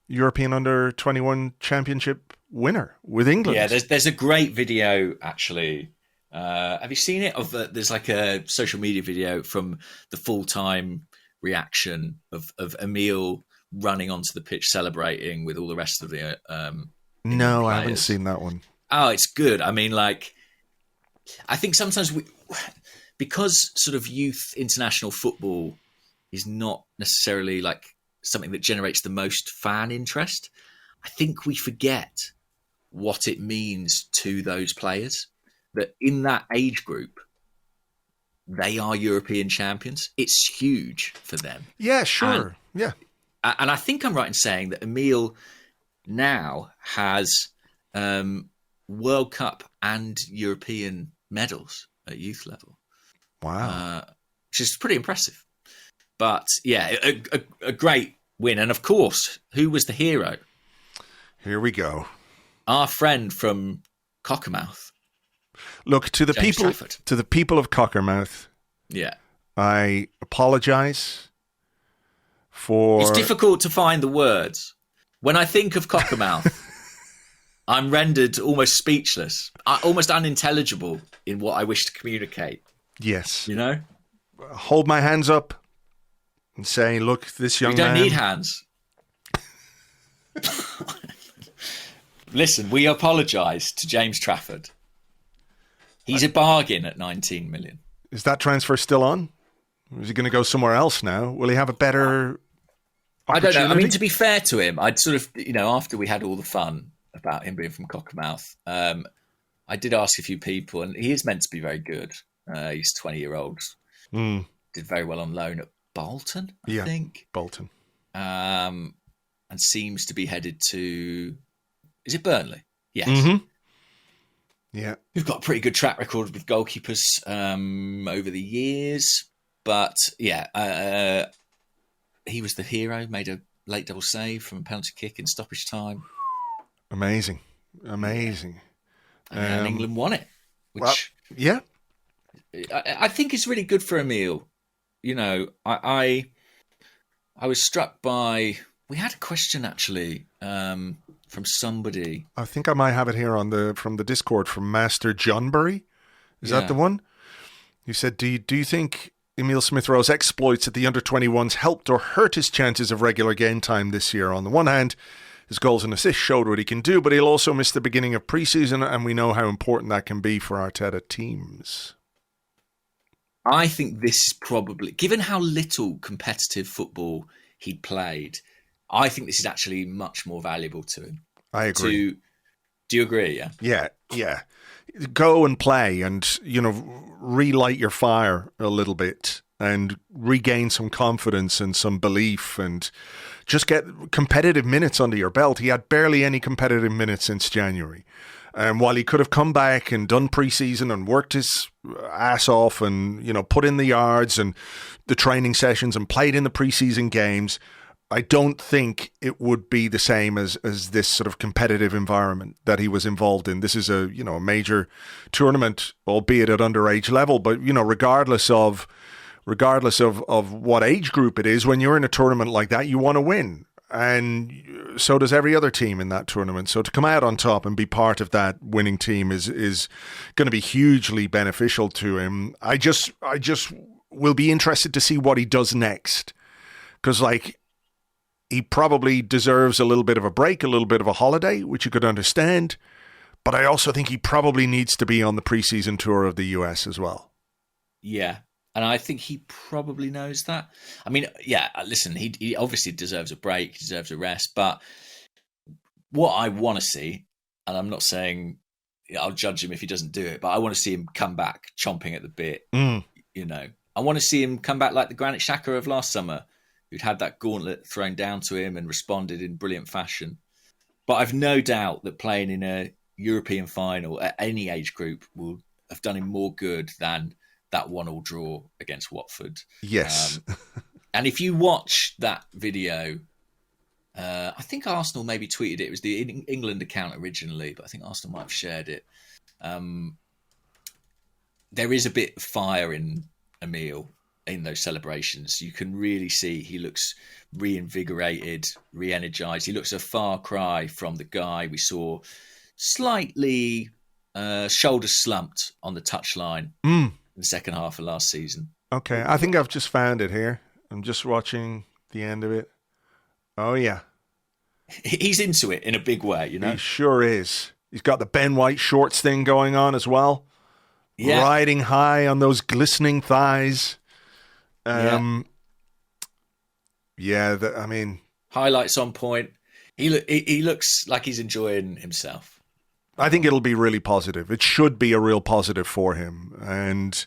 European Under-21 Championship winner with England. Yeah, there's a great video, actually. Have you seen it? There's like a social media video from the full-time reaction of Emile running onto the pitch celebrating with all the rest of the No, I haven't seen that one. Oh, it's good. I mean, I think sometimes because sort of youth international football is not necessarily something that generates the most fan interest, I think we forget what it means to those players, that in that age group, they are European champions. It's huge for them. Yeah, sure. And I think I'm right in saying that Emile now has World Cup and European medals at youth level. Wow. Which is pretty impressive. But yeah, a great win. And of course, who was the hero? Here we go. Our friend from Cockermouth. Look, to the James people Trafford. to the people of Cockermouth, Yeah. I apologise for... It's difficult to find the words. When I think of Cockermouth, I'm rendered almost speechless, almost unintelligible in what I wish to communicate. Yes. You know? Hold my hands up and say, look, this young man... We don't need hands. Listen, we apologise to James Trafford. He's a bargain at 19 million. Is that transfer still on? Or is he going to go somewhere else now? Will he have a better I don't know. I mean, opportunity? to be fair to him, I'd sort of, after we had all the fun about him being from Cockermouth, I did ask a few people, and he is meant to be very good. He's 20-year-old. Did very well on loan at Bolton, I think. Bolton. And seems to be headed to... Is it Burnley? Yes. Mm-hmm. Yeah. We've got a pretty good track record with goalkeepers over the years. But, yeah, he was the hero, made a late double save from a penalty kick in stoppage time. Amazing. And England won it. Which Well, yeah. I think is really good for Emile. I was struck by... We had a question, actually, from somebody. I think I might have it here from the Discord from Master Johnbury. Is that the one? He said, do you think Emile Smith Rowe's exploits at the under-21s helped or hurt his chances of regular game time this year? On the one hand, his goals and assists showed what he can do, but he'll also miss the beginning of pre-season, and we know how important that can be for Arteta teams. I think this is probably, given how little competitive football he'd played, I think this is actually much more valuable to him. I agree. Do you agree? Yeah. Yeah. Go and play and, relight your fire a little bit and regain some confidence and some belief and just get competitive minutes under your belt. He had barely any competitive minutes since January. And while he could have come back and done pre-season and worked his ass off and, put in the yards and the training sessions and played in the pre-season games, I don't think it would be the same as this sort of competitive environment that he was involved in. This is a major tournament, albeit at underage level, but regardless of what age group it is, when you're in a tournament like that, you want to win. And so does every other team in that tournament. So to come out on top and be part of that winning team is going to be hugely beneficial to him. I just will be interested to see what he does next. Because he probably deserves a little bit of a break, a little bit of a holiday, which you could understand. But I also think he probably needs to be on the preseason tour of the US as well. Yeah. And I think he probably knows that. I mean, yeah, listen, he obviously deserves a break, he deserves a rest. But what I want to see, and I'm not saying I'll judge him if he doesn't do it, but I want to see him come back chomping at the bit. I want to see him come back like the Granit Xhaka of last summer, who'd had that gauntlet thrown down to him and responded in brilliant fashion. But I've no doubt that playing in a European final at any age group will have done him more good than that 1-1 draw against Watford. Yes. And if you watch that video, I think Arsenal maybe tweeted it. It was the England account originally, but I think Arsenal might have shared it. There is a bit of fire in Emile in those celebrations. You can really see he looks reinvigorated, re-energized. He looks a far cry from the guy we saw slightly shoulders slumped on the touchline in the second half of last season. Okay, I think I've just found it here. I'm just watching the end of it. Oh, yeah. He's into it in a big way, He sure is. He's got the Ben White shorts thing going on as well. Yeah. Riding high on those glistening thighs. I mean... Highlights on point. He looks like he's enjoying himself. I think it'll be really positive. It should be a real positive for him. And,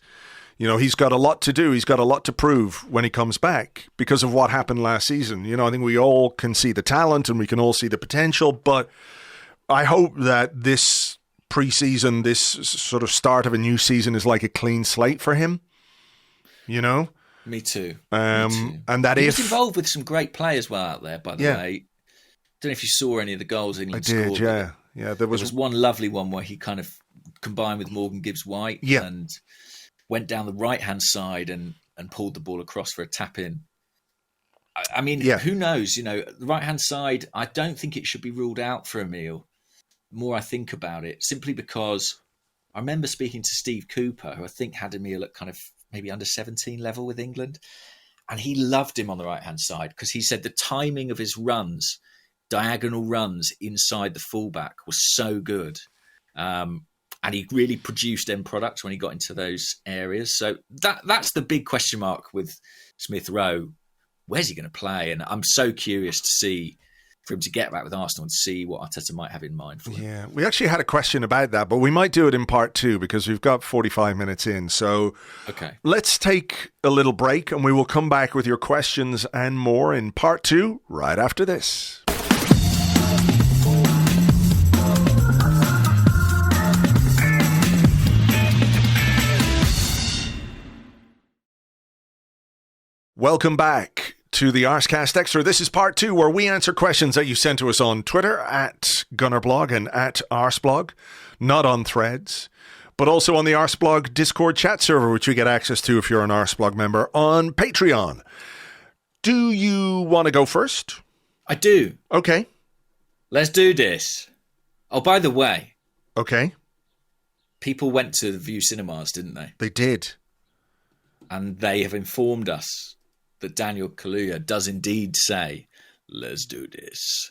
he's got a lot to do. He's got a lot to prove when he comes back because of what happened last season. I think we all can see the talent and we can all see the potential, but I hope that this pre-season, this sort of start of a new season is like a clean slate for him. You know? Me too. And that he was involved with some great players well out there, by the way. Don't know if you saw any of the goals England scored. Yeah. There was one lovely one where he kind of combined with Morgan Gibbs-White and went down the right-hand side and pulled the ball across for a tap-in. I mean, who knows? You know, the right-hand side, I don't think it should be ruled out for Emile. The more I think about it, simply because I remember speaking to Steve Cooper, who I think had Emile at kind of maybe under 17 level with England. And he loved him on the right-hand side because he said the timing of his runs, diagonal runs inside the fullback, was so good. And he really produced end products when he got into those areas. So that's the big question mark with Smith Rowe. Where's he going to play? And I'm so curious to see, for him to get back with Arsenal and see what Arteta might have in mind for him. Yeah, we actually had a question about that, but we might do it in part 2 because we've got 45 minutes in. So let's take a little break and we will come back with your questions and more in part 2 right after this. Welcome back to the Arsecast Extra. This is part 2 where we answer questions that you sent to us on Twitter at Gunnerblog and at Arseblog, not on Threads, but also on the Arseblog Discord chat server, which you get access to if you're an Arseblog member on Patreon. Do you want to go first? I do. Okay. Let's do this. Oh, by the way. Okay. People went to the View Cinemas, didn't they? They did. And they have informed us that Daniel Kaluuya does indeed say, let's do this,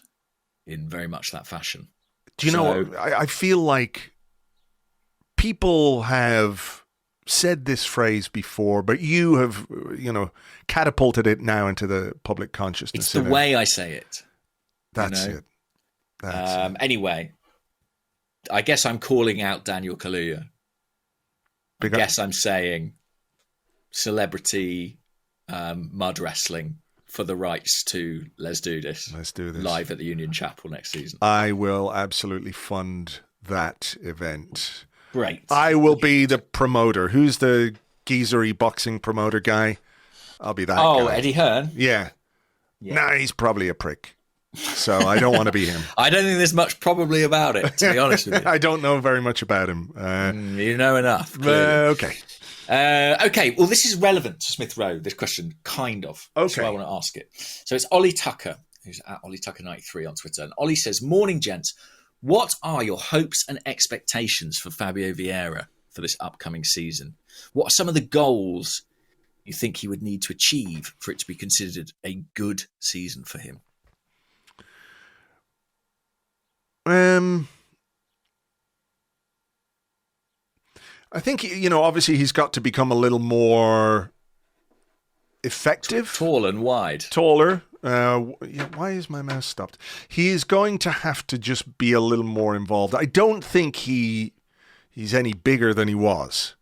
in very much that fashion. Do you know, I feel like people have said this phrase before, but you have, catapulted it now into the public consciousness. It's the way I say it. That's it. That's it. Anyway, I guess I'm calling out Daniel Kaluuya. I guess I'm saying celebrity mud wrestling for the rights to Let's Do This live at the Union Chapel next season. I will absolutely fund that event. Great. I will be the promoter. Who's the geezery boxing promoter guy? I'll be that guy. Oh, Eddie Hearn? Yeah. Nah, he's probably a prick. So I don't want to be him. I don't think there's much probably about it, to be honest with you. I don't know very much about him. You know enough. Okay. Okay, well, this is relevant to Smith Rowe, this question, kind of. Okay. So I want to ask it. So it's Ollie Tucker, who's at Ollie Tucker93 on Twitter. And Ollie says, morning, gents. What are your hopes and expectations for Fabio Vieira for this upcoming season? What are some of the goals you think he would need to achieve for it to be considered a good season for him? I think, obviously he's got to become a little more effective. Tall and wide. Taller. Why is my mouse stopped? He is going to have to just be a little more involved. I don't think he's any bigger than he was.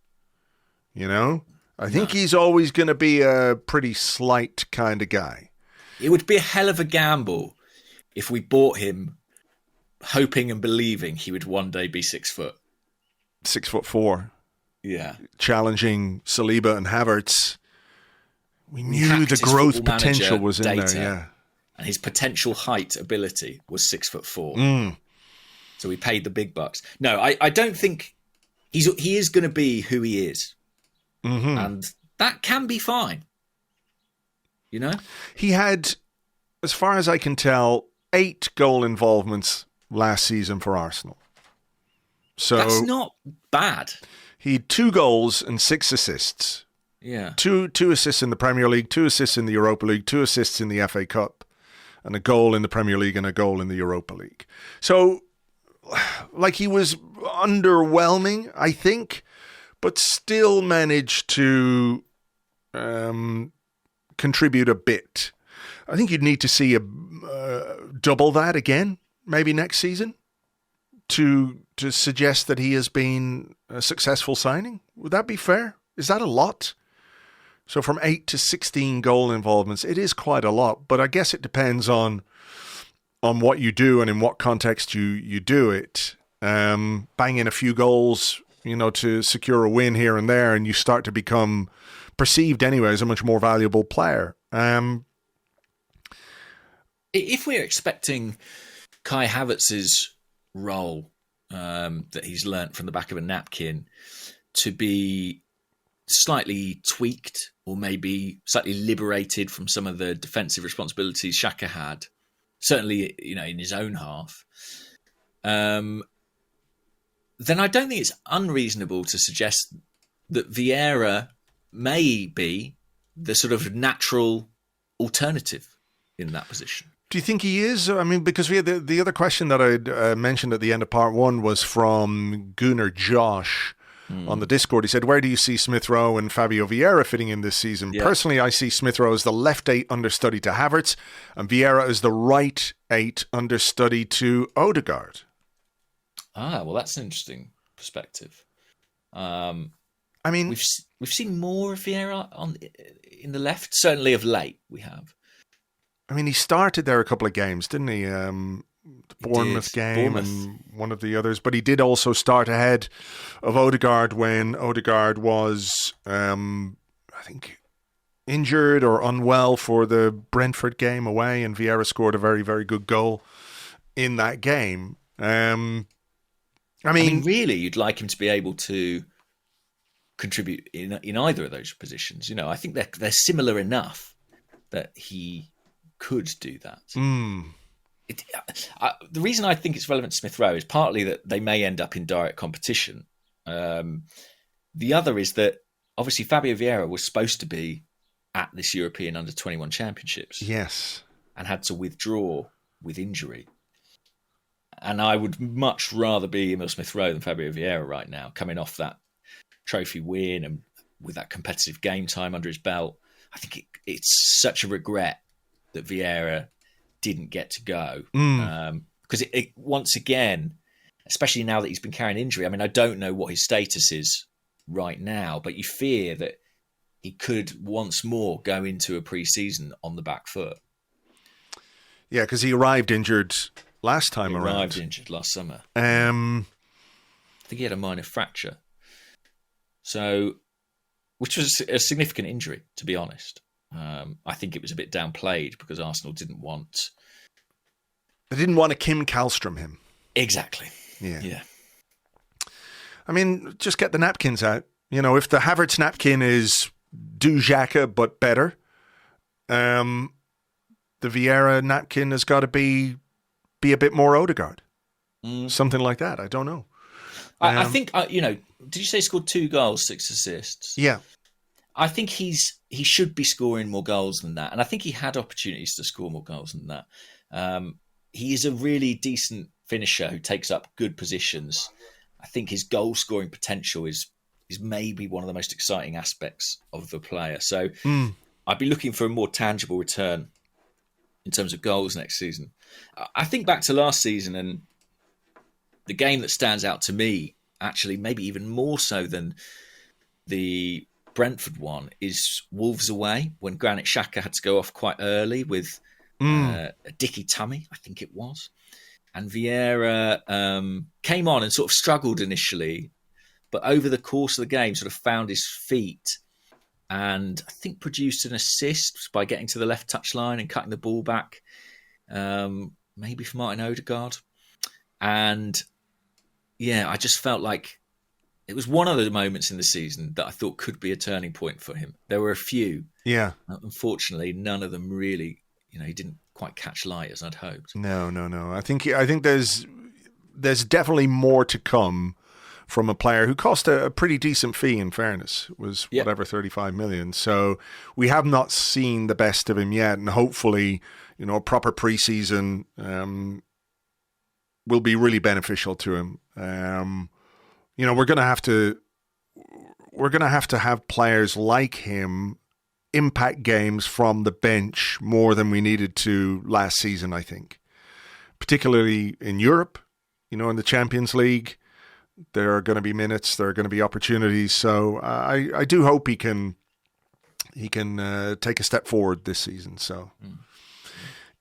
I think he's always going to be a pretty slight kind of guy. It would be a hell of a gamble if we bought him hoping and believing he would one day be 6 foot. 6'4". Yeah. Challenging Saliba and Havertz. We knew the growth potential was in there, yeah. And his potential height ability was 6'4". So we paid the big bucks. No, I don't think he is going to be who he is. Mm-hmm. And that can be fine. He had, as far as I can tell, 8 goal involvements last season for Arsenal. So that's not bad. He had 2 goals and 6 assists. Yeah. 2 assists in the Premier League, 2 assists in the Europa League, 2 assists in the FA Cup, and a goal in the Premier League and a goal in the Europa League. So, he was underwhelming, I think, but still managed to contribute a bit. I think you'd need to see double that again, maybe next season, to suggest that he has been a successful signing. Would that be fair? Is that a lot? So from 8 to 16 goal involvements, it is quite a lot, but I guess it depends on what you do and in what context you do it. bang in a few goals, to secure a win here and there, and you start to become perceived anyway as a much more valuable player. If we're expecting Kai Havertz's role that he's learnt from the back of a napkin to be slightly tweaked or maybe slightly liberated from some of the defensive responsibilities Xhaka had, certainly in his own half, then I don't think it's unreasonable to suggest that Vieira may be the sort of natural alternative in that position. Do you think he is? I mean, because we had the other question that I'd mentioned at the end of part one was from Gunnar Josh on the Discord. He said, where do you see Smith Rowe and Fabio Vieira fitting in this season? Yeah. Personally, I see Smith Rowe as the left 8 understudy to Havertz and Vieira as the right 8 understudy to Odegaard. Well, that's an interesting perspective. I mean, we've seen more of Vieira in the left, certainly of late we have. I mean, he started there a couple of games, didn't he? The Bournemouth game and one of the others. But he did also start ahead of Odegaard when Odegaard was, I think, injured or unwell for the Brentford game away, and Vieira scored a very, very good goal in that game. I mean, really, you'd like him to be able to contribute in either of those positions. I think they're similar enough that he could do that. The reason I think it's relevant to Smith Rowe is partly that they may end up in direct competition. The other is that obviously Fabio Vieira was supposed to be at this European Under-21 Championships. Yes. And had to withdraw with injury. And I would much rather be Emile Smith Rowe than Fabio Vieira right now, coming off that trophy win and with that competitive game time under his belt. I think it's such a regret that Vieira didn't get to go. Because it once again, especially now that he's been carrying injury, I mean, I don't know what his status is right now, but you fear that he could once more go into a pre-season on the back foot. Yeah, because he arrived injured last time around. Arrived injured last summer. I think he had a minor fracture. So, which was a significant injury, to be honest. I think it was a bit downplayed because Arsenal didn't want... They didn't want to Kim Kallstrom him. Exactly. Yeah. I mean, just get the napkins out. If the Havertz napkin is do Xhaka but better, the Vieira napkin has got to be a bit more Odegaard. Something like that. I don't know. I think, did you say he scored 2 goals, 6 assists? Yeah. I think he should be scoring more goals than that. And I think he had opportunities to score more goals than that. He is a really decent finisher who takes up good positions. I think his goal scoring potential is maybe one of the most exciting aspects of the player. So I'd be looking for a more tangible return in terms of goals next season. I think back to last season, and the game that stands out to me, actually maybe even more so than the Brentford one, is Wolves away, when Granit Xhaka had to go off quite early with a dicky tummy, I think it was. And Vieira came on and sort of struggled initially, but over the course of the game sort of found his feet and I think produced an assist by getting to the left touchline and cutting the ball back, maybe for Martin Odegaard. And yeah, I just felt like it was one of the moments in the season that I thought could be a turning point for him. There were a few. Yeah. Unfortunately, none of them really, he didn't quite catch light as I'd hoped. No. I think there's definitely more to come from a player who cost a pretty decent fee, in fairness. It was whatever, 35 million. So we have not seen the best of him yet. And hopefully, a proper preseason will be really beneficial to him. We're going to have players like him impact games from the bench more than we needed to last season, I think. Particularly in Europe, in the Champions League, there are going to be minutes, there are going to be opportunities. So I do hope he can take a step forward this season. So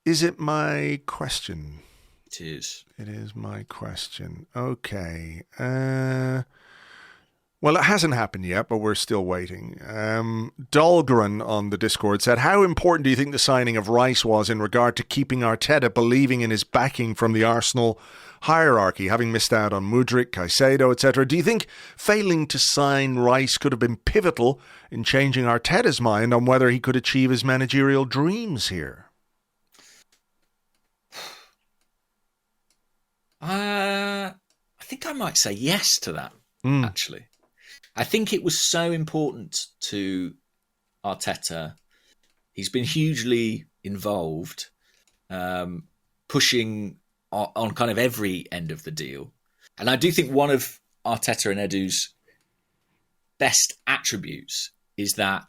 is it my question? It is. It is my question. Okay. Well, it hasn't happened yet, but we're still waiting. Dahlgren on the Discord said, how important do you think the signing of Reiss was in regard to keeping Arteta believing in his backing from the Arsenal hierarchy, having missed out on Mudryk, Caicedo, etc.? Do you think failing to sign Reiss could have been pivotal in changing Arteta's mind on whether he could achieve his managerial dreams here? I think I might say yes to that, actually. I think it was so important to Arteta. He's been hugely involved, pushing on kind of every end of the deal. And I do think one of Arteta and Edu's best attributes is that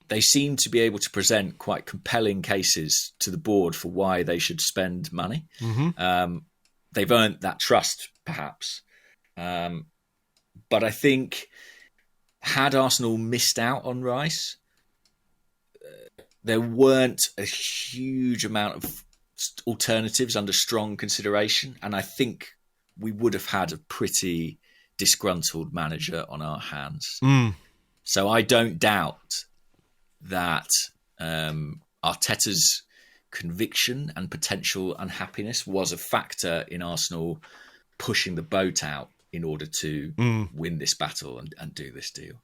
they seem to be able to present quite compelling cases to the board for why they should spend money. Mm-hmm. They've earned that trust, perhaps. But I think had Arsenal missed out on Reiss, there weren't a huge amount of alternatives under strong consideration. And I think we would have had a pretty disgruntled manager on our hands. So I don't doubt that Arteta's conviction and potential unhappiness was a factor in Arsenal pushing the boat out in order to win this battle and do this deal.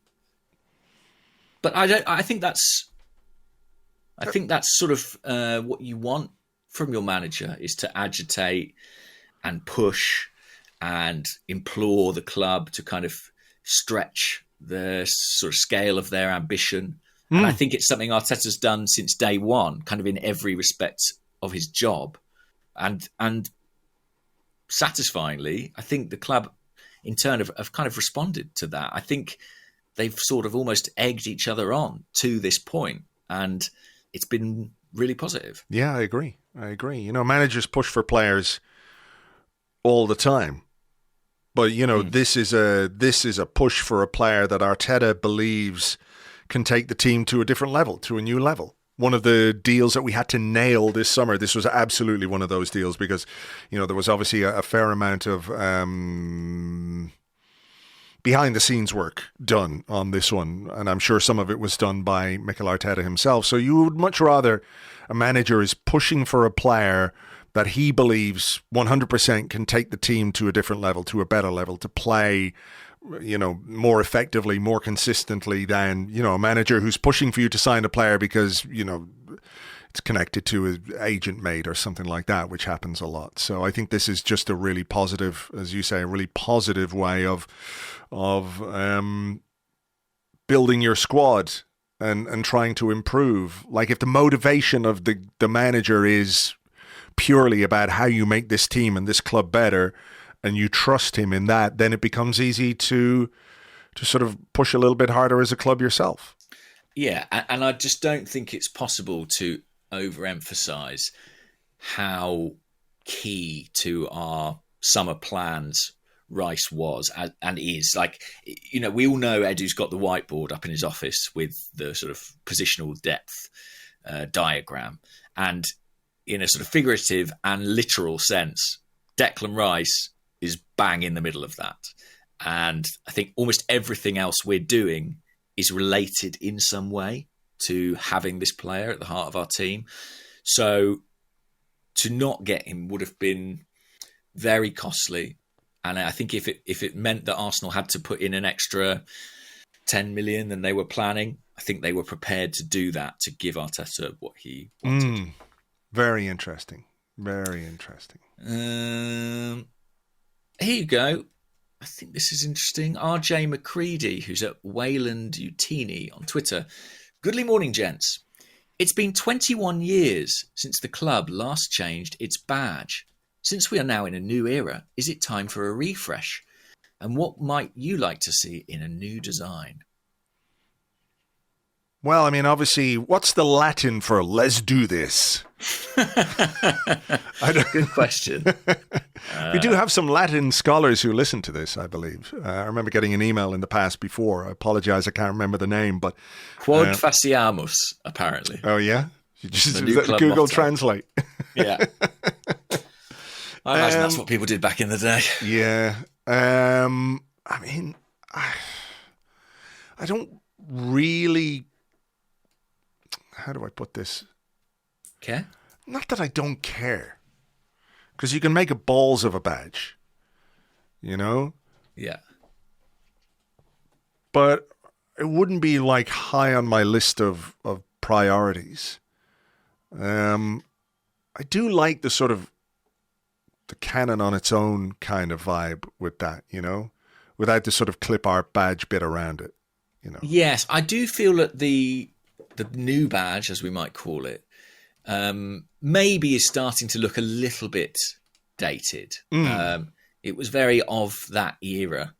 But I think that's sort of what you want from your manager, is to agitate and push and implore the club to kind of stretch the sort of scale of their ambition. And I think it's something Arteta's done since day one, kind of in every respect of his job. And satisfyingly, I think the club in turn have kind of responded to that. I think they've sort of almost egged each other on to this point, and it's been really positive. Yeah, I agree. You know, managers push for players all the time. But, you know, this is a push for a player that Arteta believes can take the team to a different level, to a new level. One of the deals that we had to nail this summer, this was absolutely one of those deals because, you know, there was obviously a fair amount of behind-the-scenes work done on this one, and I'm sure some of it was done by Mikel Arteta himself. So you would much rather a manager is pushing for a player that he believes 100% can take the team to a different level, to a better level, to play, you know, more effectively, more consistently than, you know, a manager who's pushing for you to sign a player because, you know, it's connected to an agent mate or something like that, which happens a lot. So I think this is just a really positive, as you say, a really positive way of building your squad and trying to improve. Like if the motivation of the manager is purely about how you make this team and this club better, and you trust him in that, then it becomes easy to sort of push a little bit harder as a club yourself. Yeah, and I just don't think it's possible to overemphasize how key to our summer plans Reiss was and is. Like, you know, we all know Edu's got the whiteboard up in his office with the sort of positional depth diagram. And in a sort of figurative and literal sense, Declan Rice is bang in the middle of that. And I think almost everything else we're doing is related in some way to having this player at the heart of our team. So to not get him would have been very costly. And I think if it meant that Arsenal had to put in an extra 10 million than they were planning, I think they were prepared to do that to give Arteta what he wanted. Very interesting. Very interesting. Here you go. I think this is interesting. RJ McCready, who's at Wayland Utini on Twitter. Goodly morning, gents. It's been 21 years since the club last changed its badge. Since we are now in a new era, is it time for a refresh? And what might you like to see in a new design? Well, I mean, obviously, what's the Latin for "let's do this"? Good question. We do have some Latin scholars who listen to this, I believe. I remember getting an email in the past before. I apologize, I can't remember the name, but Quod faciamus, apparently. Oh yeah, you just Google Google motto. Translate. Yeah. I imagine that's what people did back in the day. Yeah. I mean, I don't really... How do I put this? Care? Not that I don't care. Because you can make a balls of a badge. You know? Yeah. But it wouldn't be like high on my list of priorities. I do like the sort of the cannon on its own kind of vibe with that, you know, without the sort of clip art badge bit around it, you know. Yes, I do feel that the new badge, as we might call it, maybe is starting to look a little bit dated. It was very of that era,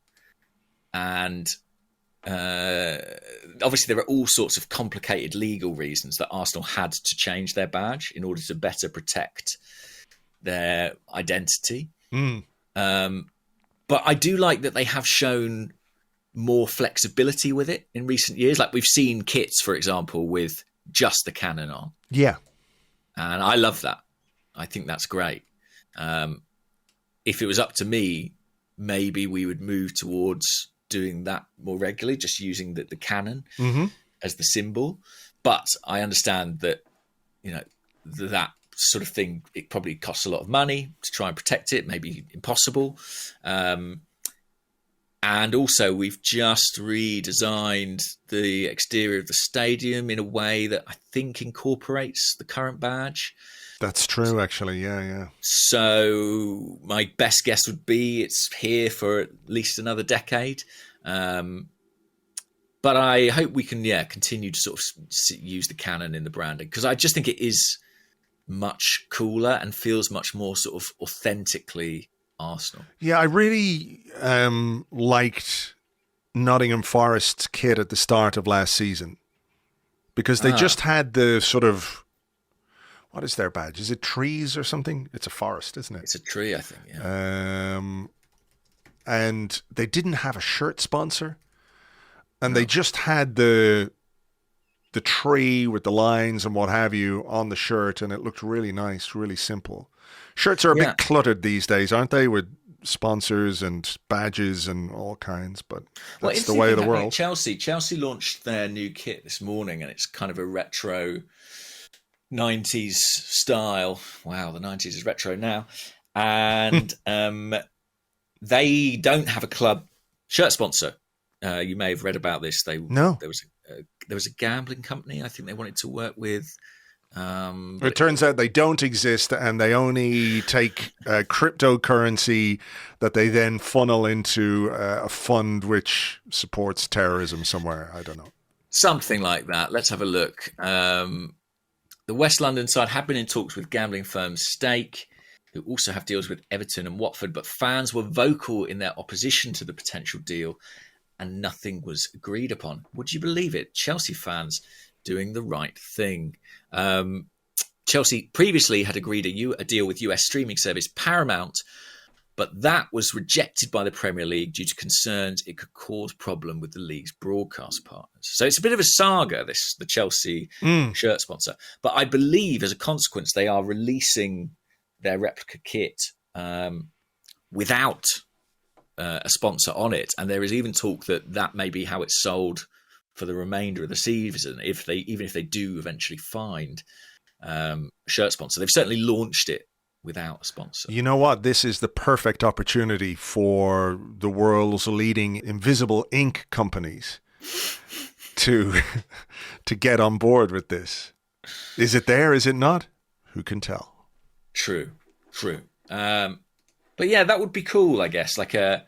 and obviously there are all sorts of complicated legal reasons that Arsenal had to change their badge in order to better protect their identity. But I do like that they have shown more flexibility with it in recent years. Like we've seen kits, for example, with just the cannon on. Yeah. And I love that. I think that's great. If it was up to me, maybe we would move towards doing that more regularly, just using the cannon as the symbol. But I understand that, you know, that sort of thing, it probably costs a lot of money to try and protect it, maybe impossible. And also we've just redesigned the exterior of the stadium in a way that I think incorporates the current badge. That's true, actually. Yeah. So my best guess would be it's here for at least another decade. But I hope we can, continue to sort of use the cannon in the branding, because I just think it is much cooler and feels much more sort of authentically Arsenal. Yeah, I really liked Nottingham Forest's kit at the start of last season, because they just had the sort of, what is their badge? Is it trees or something? It's a forest, isn't it? It's a tree, I think, yeah. And they didn't have a shirt sponsor, and they just had the tree with the lines and what have you on the shirt, and it looked really nice, really simple. Shirts are a bit cluttered these days, aren't they, with sponsors and badges and all kinds, but that's the way of the world. Chelsea launched their new kit this morning, and it's kind of a retro 90s style. Wow, the 90s is retro now. And they don't have a club shirt sponsor. You may have read about this. No. There was a gambling company I think they wanted to work with. It turns out they don't exist, and they only take cryptocurrency that they then funnel into a fund which supports terrorism somewhere. I don't know. Something like that. Let's have a look. The West London side have been in talks with gambling firm Stake, who also have deals with Everton and Watford, but fans were vocal in their opposition to the potential deal, and nothing was agreed upon. Would you believe it? Chelsea fans doing the right thing. Chelsea previously had agreed a deal with US streaming service Paramount, but that was rejected by the Premier League due to concerns it could cause problem with the league's broadcast partners. So it's a bit of a saga, the Chelsea shirt sponsor. But I believe as a consequence, they are releasing their replica kit without a sponsor on it. And there is even talk that may be how it's sold for the remainder of the season, even if they do eventually find a shirt sponsor. They've certainly launched it without a sponsor. You know what? This is the perfect opportunity for the world's leading invisible ink companies to get on board with this. Is it there? Is it not? Who can tell? True. But yeah, that would be cool, I guess. Like a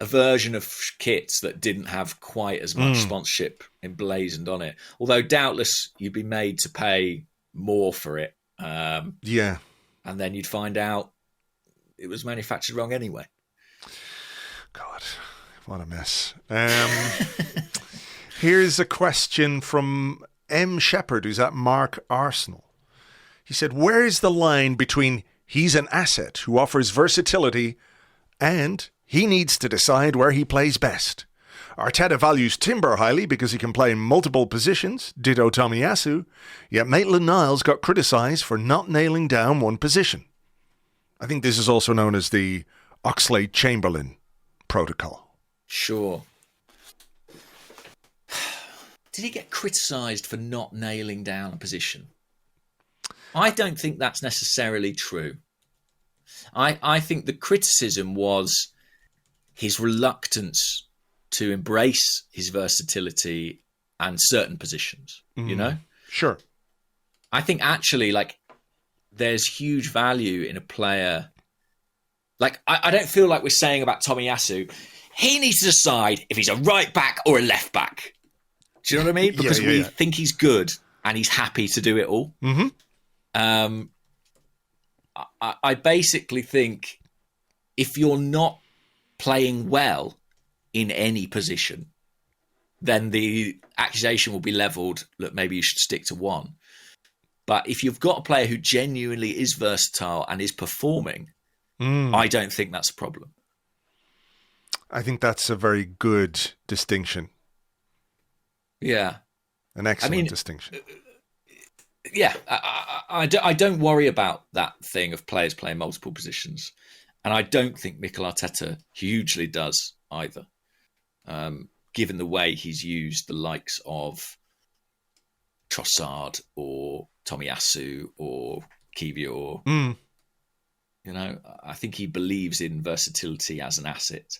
version of kits that didn't have quite as much sponsorship emblazoned on it. Although doubtless you'd be made to pay more for it. Yeah. And then you'd find out it was manufactured wrong anyway. God, what a mess. Here's a question from M. Shepherd, who's at Mark Arsenal. He said, where is the line between he's an asset who offers versatility and he needs to decide where he plays best? Arteta values Timber highly because he can play in multiple positions, ditto Tomiyasu, yet Maitland-Niles got criticised for not nailing down one position. I think this is also known as the Oxlade-Chamberlain protocol. Sure. Did he get criticised for not nailing down a position? I don't think that's necessarily true. I think the criticism was his reluctance to embrace his versatility and certain positions, you know? Sure. I think actually, like, there's huge value in a player. Like, I don't feel like we're saying about Tomiyasu, he needs to decide if he's a right back or a left back. Do you know what I mean? Because we think he's good and he's happy to do it all. Mm-hmm. I basically think if you're not playing well in any position, then the accusation will be levelled that maybe you should stick to one. But if you've got a player who genuinely is versatile and is performing, I don't think that's a problem. I think that's a very good distinction. Yeah. An excellent distinction. Yeah, I don't worry about that thing of players playing multiple positions. And I don't think Mikel Arteta hugely does either, given the way he's used the likes of Trossard or Tomiyasu or Kivior. You know, I think he believes in versatility as an asset.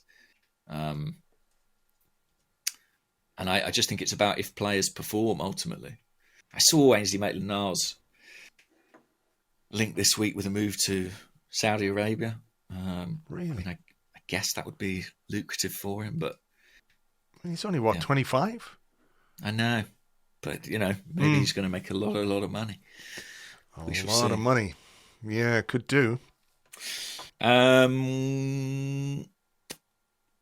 And I just think it's about if players perform ultimately. I saw Ainsley Maitland-Niles linked this week with a move to Saudi Arabia. Really? I mean, I guess that would be lucrative for him, but... He's only, 25? I know. But, you know, maybe he's going to make a lot of money. A lot of money. Yeah, could do.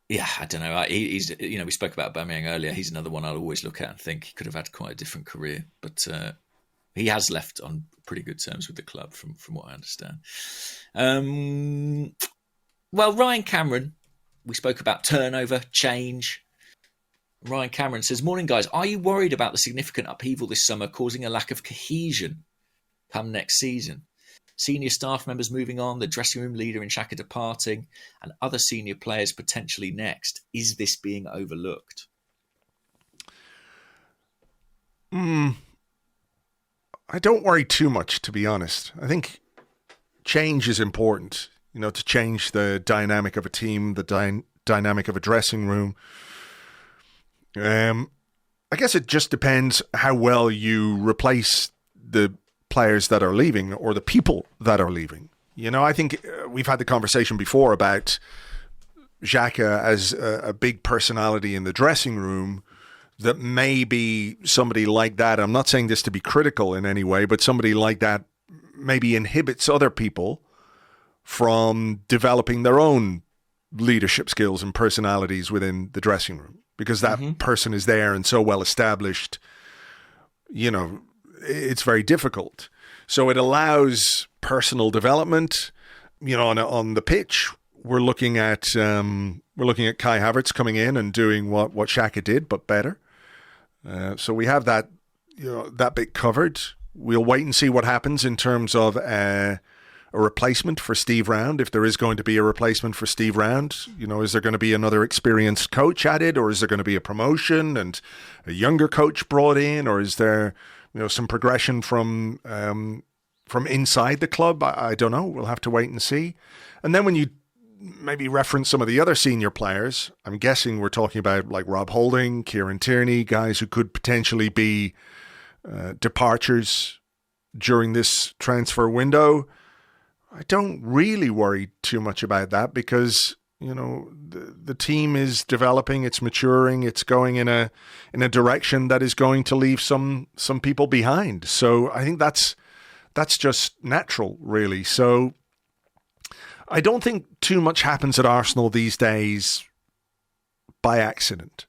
Yeah, I don't know. He's, you know, we spoke about Aubameyang earlier. He's another one I'll always look at and think he could have had quite a different career. But he has left on pretty good terms with the club, from what I understand. Well, Ryan Cameron, we spoke about turnover, change. Ryan Cameron says, "Morning, guys. Are you worried about the significant upheaval this summer causing a lack of cohesion come next season? Senior staff members moving on, the dressing room leader in Xhaka departing, and other senior players potentially next. Is this being overlooked?" I don't worry too much, to be honest. I think change is important, you know, to change the dynamic of a team, the dynamic of a dressing room. I guess it just depends how well you replace the players that are leaving or the people that are leaving. You know, I think we've had the conversation before about Xhaka as a big personality in the dressing room, that maybe somebody like that, I'm not saying this to be critical in any way, but somebody like that maybe inhibits other people from developing their own leadership skills and personalities within the dressing room, because that person is there and so well established, you know, it's very difficult. So it allows personal development. You know, on the pitch, we're looking at Kai Havertz coming in and doing what Xhaka did, but better. So we have that, you know, that bit covered. We'll wait and see what happens in terms of a replacement for Steve Round, if there is going to be a replacement for Steve Round. You know, is there going to be another experienced coach added, or is there going to be a promotion and a younger coach brought in, or is there, you know, some progression from inside the club? I don't know. We'll have to wait and see. And then when you maybe reference some of the other senior players, I'm guessing we're talking about like Rob Holding, Kieran Tierney, guys who could potentially be departures during this transfer window. I don't really worry too much about that, because, you know, the team is developing, it's maturing, it's going in a direction that is going to leave some people behind. So I think that's just natural, really. So I don't think too much happens at Arsenal these days by accident,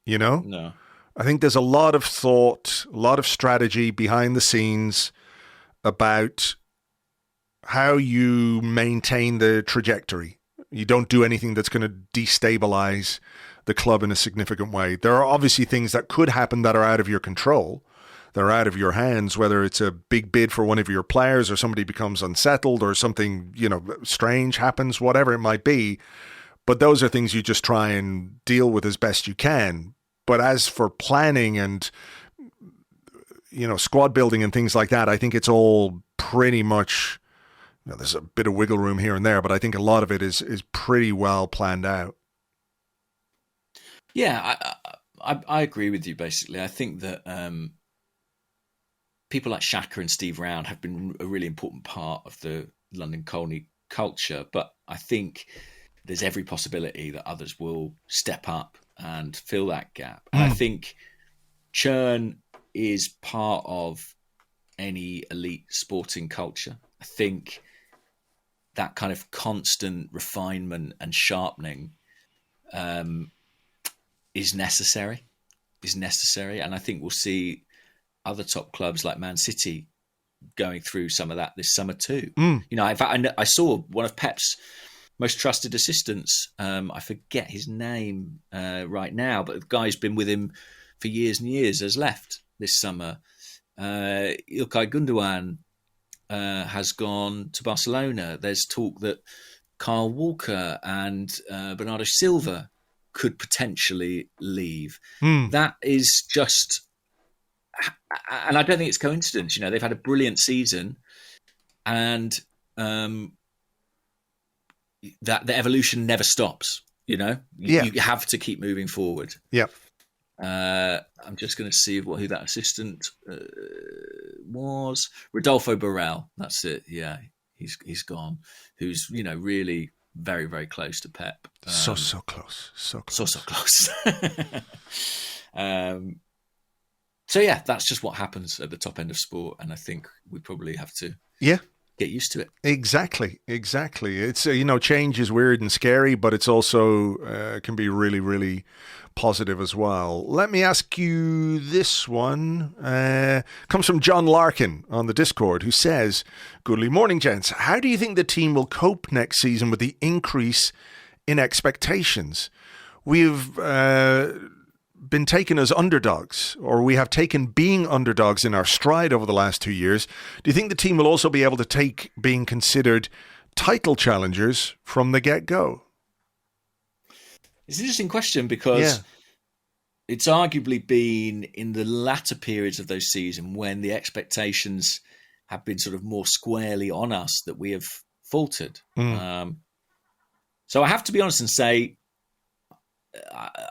you know? No. I think there's a lot of thought, a lot of strategy behind the scenes about how you maintain the trajectory. You don't do anything that's going to destabilize the club in a significant way. There are obviously things that could happen that are out of your control, they're out of your hands, whether it's a big bid for one of your players or somebody becomes unsettled or something, strange happens, whatever it might be. But those are things you just try and deal with as best you can. But as for planning and, squad building and things like that, I think it's all pretty much, there's a bit of wiggle room here and there, but I think a lot of it is pretty well planned out. Yeah, I agree with you, basically. I think that people like Xhaka and Steve Round have been a really important part of the London Colney culture, but I think there's every possibility that others will step up and fill that gap. And I think churn is part of any elite sporting culture. I think that kind of constant refinement and sharpening is necessary. And I think we'll see other top clubs like Man City going through some of that this summer too. In fact, I saw one of Pep's most trusted assistants. I forget his name right now, but the guy's been with him for years and years, has left this summer. Ilkay Gundogan has gone to Barcelona. There's talk that Kyle Walker and Bernardo Silva could potentially leave. That is just, and I don't think it's coincidence. They've had a brilliant season, and that the evolution never stops. You have to keep moving forward. Yeah. I'm just going to see who that assistant was. Rodolfo Borrell. That's it. Yeah, he's gone. Who's really very, very close to Pep. So close. So close. So yeah, that's just what happens at the top end of sport, and I think we probably have to get used to it. Exactly. It's change is weird and scary, but it's also can be really, really positive as well. Let me ask you this one. Comes from John Larkin on the Discord, who says, "Goodly morning, gents. How do you think the team will cope next season with the increase in expectations? We've been taken as underdogs, or we have taken being underdogs in our stride over the last 2 years. Do you think the team will also be able to take being considered title challengers from the get-go?" It's an interesting question because it's arguably been in the latter periods of those seasons when the expectations have been sort of more squarely on us that we have faltered. So I have to be honest and say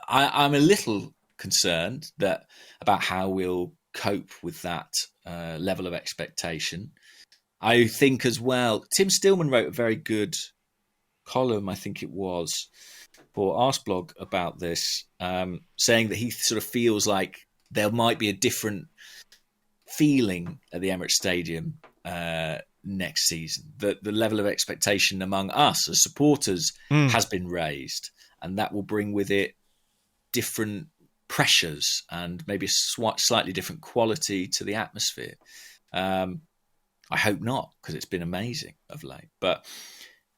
I'm a little concerned about how we'll cope with that level of expectation. I think as well, Tim Stillman wrote a very good column, I think it was, for Arseblog about this, saying that he sort of feels like there might be a different feeling at the Emirates Stadium next season. The level of expectation among us as supporters has been raised, and that will bring with it different pressures and maybe a slightly different quality to the atmosphere. I hope not, because it's been amazing of late. But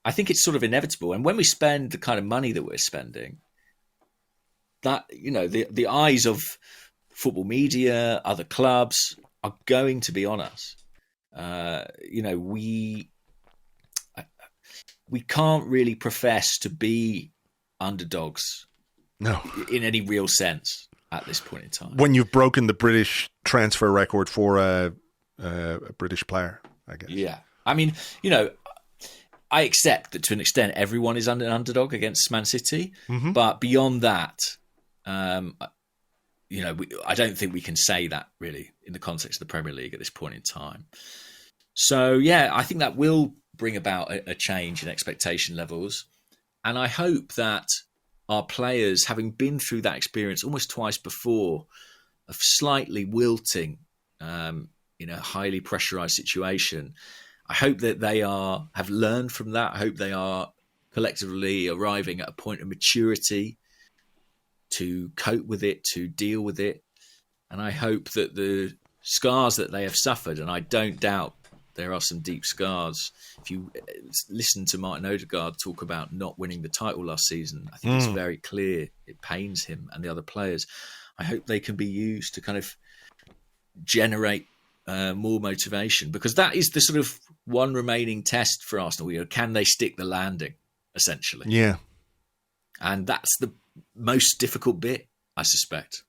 I think it's sort of inevitable. And when we spend the kind of money that we're spending, that, the eyes of football media, other clubs are going to be on us. We can't really profess to be underdogs, no, in any real sense at this point in time. When you've broken the British transfer record for a British player, I guess. Yeah, I mean, I accept that to an extent everyone is an underdog against Man City, but beyond that, I don't think we can say that really in the context of the Premier League at this point in time. So yeah, I think that will bring about a change in expectation levels, and I hope that our players, having been through that experience almost twice before, of slightly wilting in a highly pressurized situation, I hope that they have learned from that. I hope they are collectively arriving at a point of maturity to cope with it, to deal with it. And I hope that the scars that they have suffered, and I don't doubt there are some deep scars. If you listen to Martin Odegaard talk about not winning the title last season, I think it's very clear it pains him and the other players. I hope they can be used to kind of generate more motivation? Because that is the sort of one remaining test for Arsenal. Can they stick the landing, essentially? Yeah. And that's the most difficult bit, I suspect.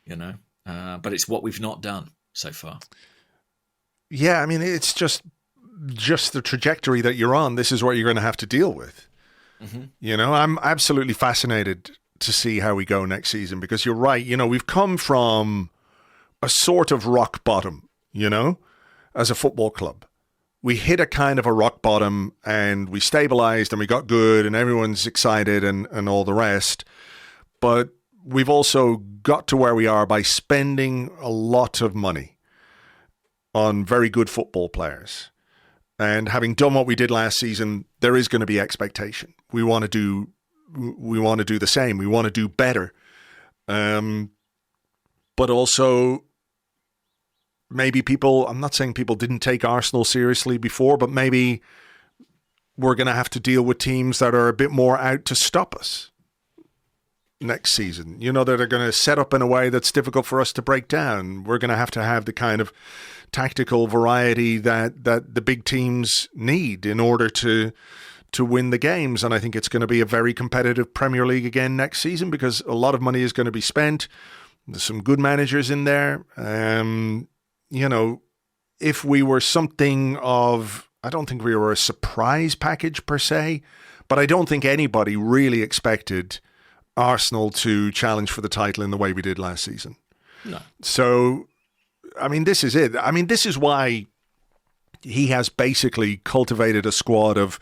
But it's what we've not done so far. Yeah, I mean, it's just the trajectory that you're on. This is what you're going to have to deal with. Mm-hmm. I'm absolutely fascinated to see how we go next season, because you're right. We've come from a sort of rock bottom, as a football club. We hit a kind of a rock bottom and we stabilized and we got good and everyone's excited and all the rest. But we've also got to where we are by spending a lot of money on very good football players. And having done what we did last season, there is going to be expectation. We want to do the same. We want to do better. But also, maybe I'm not saying people didn't take Arsenal seriously before, but maybe we're going to have to deal with teams that are a bit more out to stop us next season. That are going to set up in a way that's difficult for us to break down. We're going to have the kind of tactical variety that the big teams need in order to win the games. And I think it's going to be a very competitive Premier League again next season, because a lot of money is going to be spent. There's some good managers in there. If we were something of, I don't think we were a surprise package per se, but I don't think anybody really expected Arsenal to challenge for the title in the way we did last season. No. So, I mean, this is it. I mean, this is why he has basically cultivated a squad of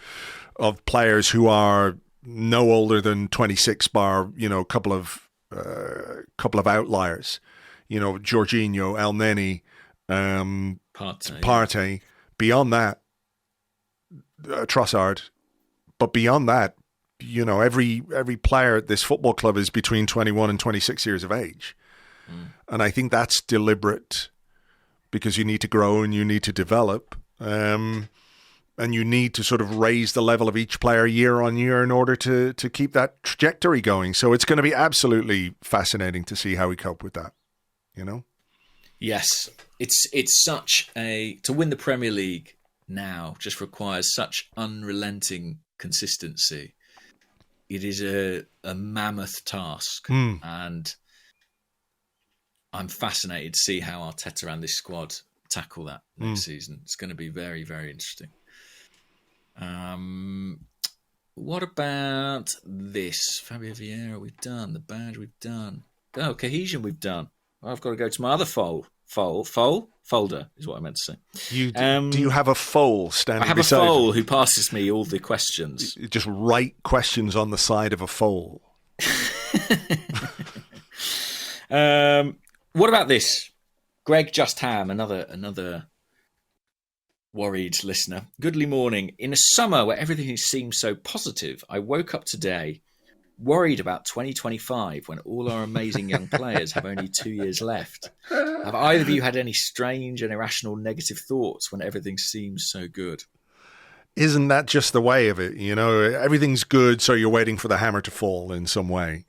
players who are no older than 26, bar, a couple of outliers. Jorginho, El Neni, Partey. Beyond that, Trossard. But beyond that, every player at this football club is between 21 and 26 years of age. And I think that's deliberate, because you need to grow and you need to develop. And you need to sort of raise the level of each player year on year in order to keep that trajectory going. So it's going to be absolutely fascinating to see how we cope with that, Yes. It's such to win the Premier League now just requires such unrelenting consistency. It is a mammoth task, and I'm fascinated to see how Arteta and this squad tackle that next season. It's going to be very, very interesting. What about this? Fabio Vieira, we've done. The badge, we've done. Oh, cohesion, we've done. I've got to go to my other folder is what I meant to say. Do you have a foal standing beside you? I have a foal who passes me all the questions. You just write questions on the side of a foal. What about this? Greg Justham, another worried listener. Goodly morning. In a summer where everything seems so positive, I woke up today worried about 2025 when all our amazing young players have only 2 years left. Have either of you had any strange and irrational negative thoughts when everything seems so good? Isn't that just the way of it? Everything's good, so you're waiting for the hammer to fall in some way.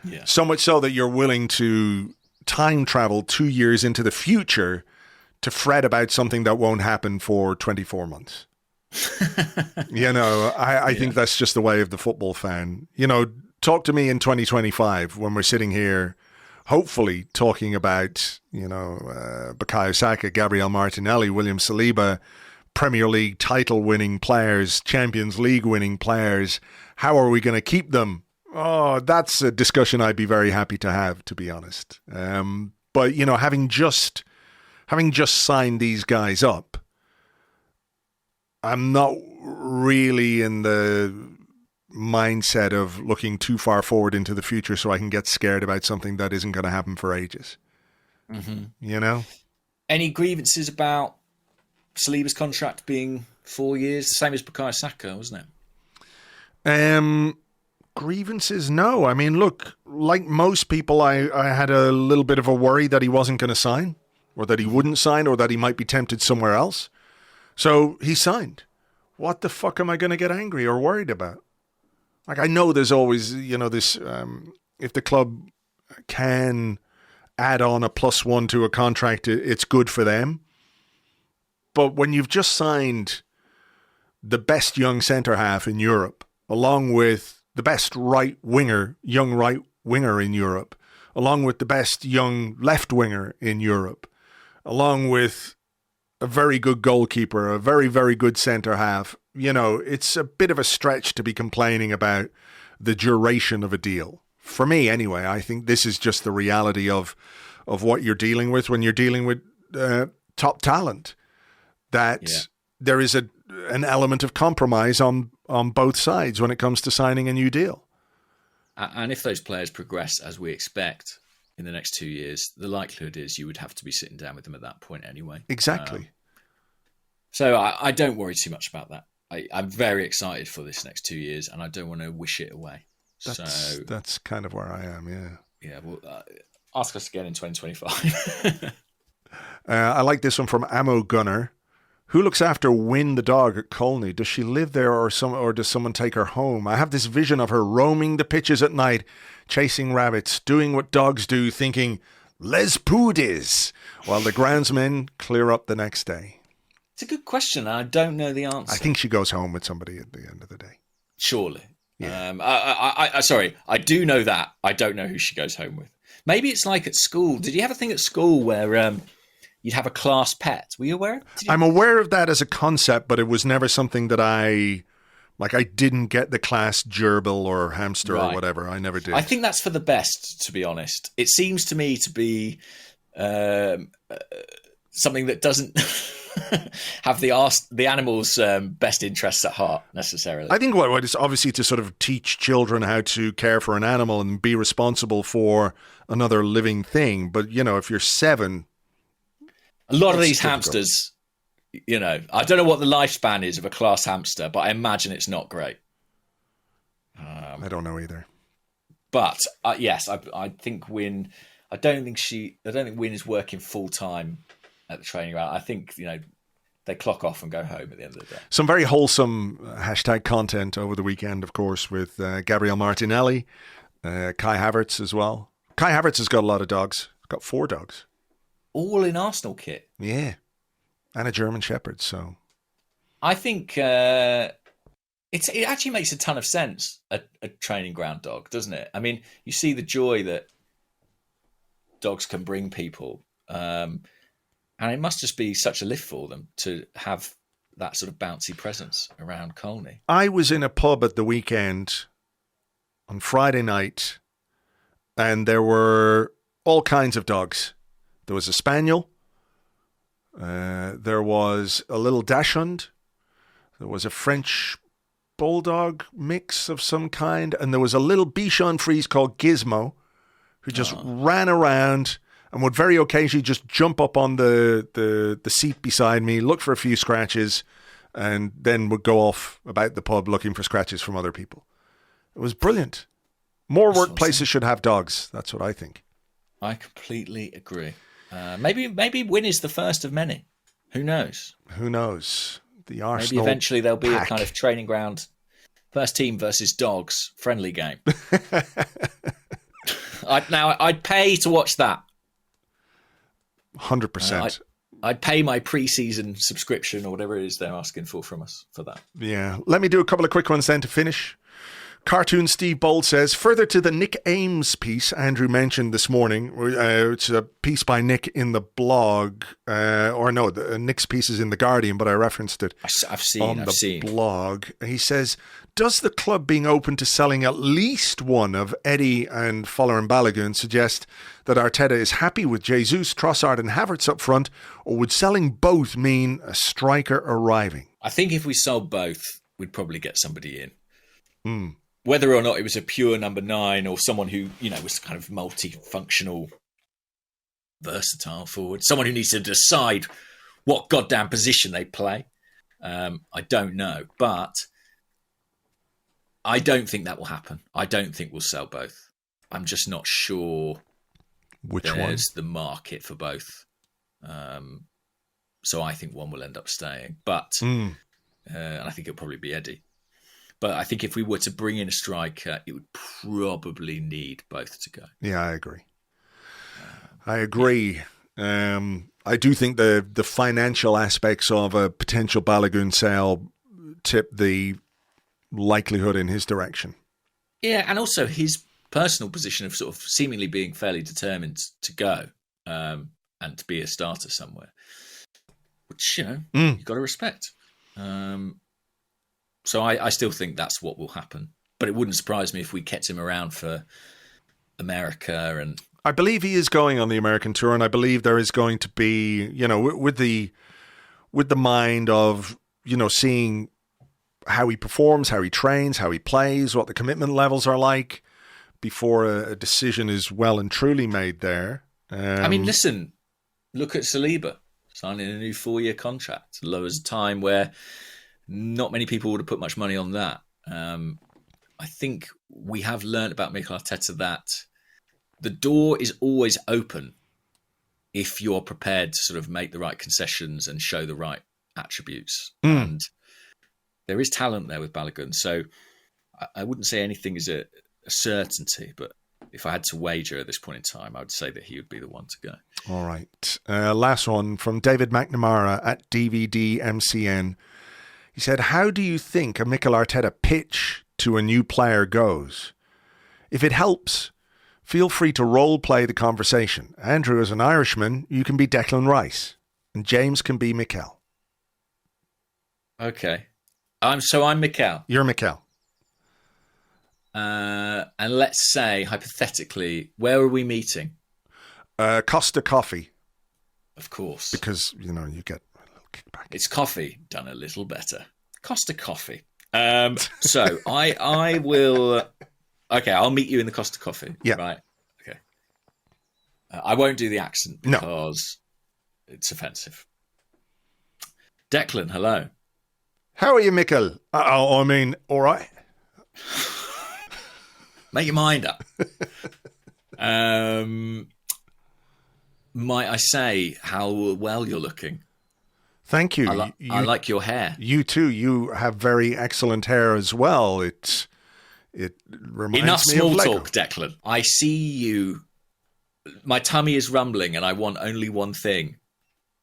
Yeah. So much so that you're willing to time travel 2 years into the future to fret about something that won't happen for 24 months. I think that's just the way of the football fan. Talk to me in 2025 when we're sitting here, hopefully talking about, Bukayo Saka, Gabriel Martinelli, William Saliba, Premier League title winning players, Champions League winning players. How are we going to keep them? Oh, that's a discussion I'd be very happy to have, to be honest. But, having just signed these guys up, I'm not really in the mindset of looking too far forward into the future so I can get scared about something that isn't going to happen for ages. Mm-hmm. Any grievances about Saliba's contract being 4 years, same as Bukayo Saka, wasn't it? Grievances? No. I mean, look, like most people, I had a little bit of a worry that he wasn't going to sign, or that he wouldn't sign, or that he might be tempted somewhere else. So he signed. What the fuck am I going to get angry or worried about? Like, I know there's always, this, if the club can add on a +1 to a contract, it's good for them. But when you've just signed the best young centre-half in Europe, along with the best young right winger in Europe, along with the best young left winger in Europe, along with a very good goalkeeper, a very, very good centre-half, it's a bit of a stretch to be complaining about the duration of a deal. For me, anyway, I think this is just the reality of what you're dealing with when you're dealing with top talent, that there is an element of compromise on both sides when it comes to signing a new deal. And if those players progress as we expect in the next 2 years, the likelihood is you would have to be sitting down with them at that point anyway. Exactly. So I don't worry too much about that. I'm very excited for this next 2 years, and I don't want to wish it away. That's kind of where I am, yeah. Yeah, well, ask us again in 2025. I like this one from Ammo Gunner. Who looks after Win the dog at Colney? Does she live there or does someone take her home? I have this vision of her roaming the pitches at night, chasing rabbits, doing what dogs do, thinking, Les Poudis, while the groundsmen clear up the next day. It's a good question. I don't know the answer. I think she goes home with somebody at the end of the day. Surely. Yeah. Sorry, I do know that. I don't know who she goes home with. Maybe it's like at school. Did you have a thing at school where you'd have a class pet? Were you aware? I'm aware of that as a concept, but it was never something that I didn't get the class gerbil or hamster or whatever. I never did. I think that's for the best, to be honest. It seems to me to be something that doesn't have the animal's best interests at heart necessarily. I think what is obviously to sort of teach children how to care for an animal and be responsible for another living thing. But, if you're 7... A lot of these hamsters, I don't know what the lifespan is of a class hamster, but I imagine it's not great. I don't know either. But yes, I think Win. I don't think Win is working full time at the training ground. I think they clock off and go home at the end of the day. Some very wholesome hashtag content over the weekend, of course, with Gabriel Martinelli, Kai Havertz as well. Kai Havertz has got a lot of dogs. He's got 4 dogs. All in Arsenal kit. Yeah. And a German Shepherd, so. I think it actually makes a ton of sense, a training ground dog, doesn't it? I mean, you see the joy that dogs can bring people. And it must just be such a lift for them to have that sort of bouncy presence around Colney. I was in a pub at the weekend on Friday night, and there were all kinds of dogs. There was a spaniel. There was a little dachshund. There was a French bulldog mix of some kind. And there was a little Bichon Frise called Gizmo, who just ran around and would very occasionally just jump up on the seat beside me, look for a few scratches, and then would go off about the pub looking for scratches from other people. It was brilliant. More workplaces should have dogs. That's what I think. I completely agree. Maybe Win is the first of many. Who knows? Who knows? The Arsenal Maybe eventually there'll be pack. a kind of training ground, first team versus dogs friendly game. I'd pay to watch that. 100%. I'd pay my pre-season subscription or whatever it is they're asking from us for that. Yeah. Let me do a couple of quick ones then to finish. Cartoon Steve Bold says, further to the Nick Ames piece Andrew mentioned this morning, it's a piece by Nick in the blog, Nick's piece is in The Guardian, but I referenced it I've seen blog. He says, does the club being open to selling at least one of Eddie and Folarin Balogun suggest that Arteta is happy with Jesus, Trossard and Havertz up front, or would selling both mean a striker arriving? I think if we sold both, we'd probably get somebody in. Mm. Whether or not it was a pure number 9 or someone who, was kind of multifunctional, versatile forward, someone who needs to decide what goddamn position they play. I don't know, but I don't think that will happen. I don't think we'll sell both. I'm just not sure there's the market for both. So I think one will end up staying, but and I think it'll probably be Eddie. But I think if we were to bring in a striker, it would probably need both to go. Yeah, I agree. I agree. I do think the financial aspects of a potential Balogun sale tip the likelihood in his direction. Yeah, and also his personal position of sort of seemingly being fairly determined to go and to be a starter somewhere, which, you've got to respect. So I still think that's what will happen. But it wouldn't surprise me if we kept him around for America. And I believe he is going on the American tour, and I believe there is going to be, with the mind of, seeing how he performs, how he trains, how he plays, what the commitment levels are like before a decision is well and truly made there. Listen, look at Saliba signing a new 4-year contract. There was a time where not many people would have put much money on that. I think we have learned about Mikel Arteta that the door is always open if you're prepared to sort of make the right concessions and show the right attributes. And there is talent there with Balogun. So I wouldn't say anything is a certainty, but if I had to wager at this point in time, I would say that he would be the one to go. All right. Last one from David McNamara at DVDMCN. He said, how do you think a Mikel Arteta pitch to a new player goes? If it helps, feel free to role-play the conversation. Andrew, as an Irishman, you can be Declan Rice, and James can be Mikel. Okay. I'm Mikel. You're Mikel. And let's say, hypothetically, where are we meeting? Costa Coffee. Of course. Because, you get a little kickback. It's coffee done a little better. Costa Coffee. So I will... Okay, I'll meet you in the Costa Coffee. Yeah. Right? Okay. I won't do the accent because it's offensive. Declan, hello. How are you, Mikel? All right. Make your mind up. Might I say how well you're looking? Thank you. I like your hair. You too. You have very excellent hair as well. It reminds Enough me small of Lego. talk, Declan. I see you. My tummy is rumbling, and I want only one thing: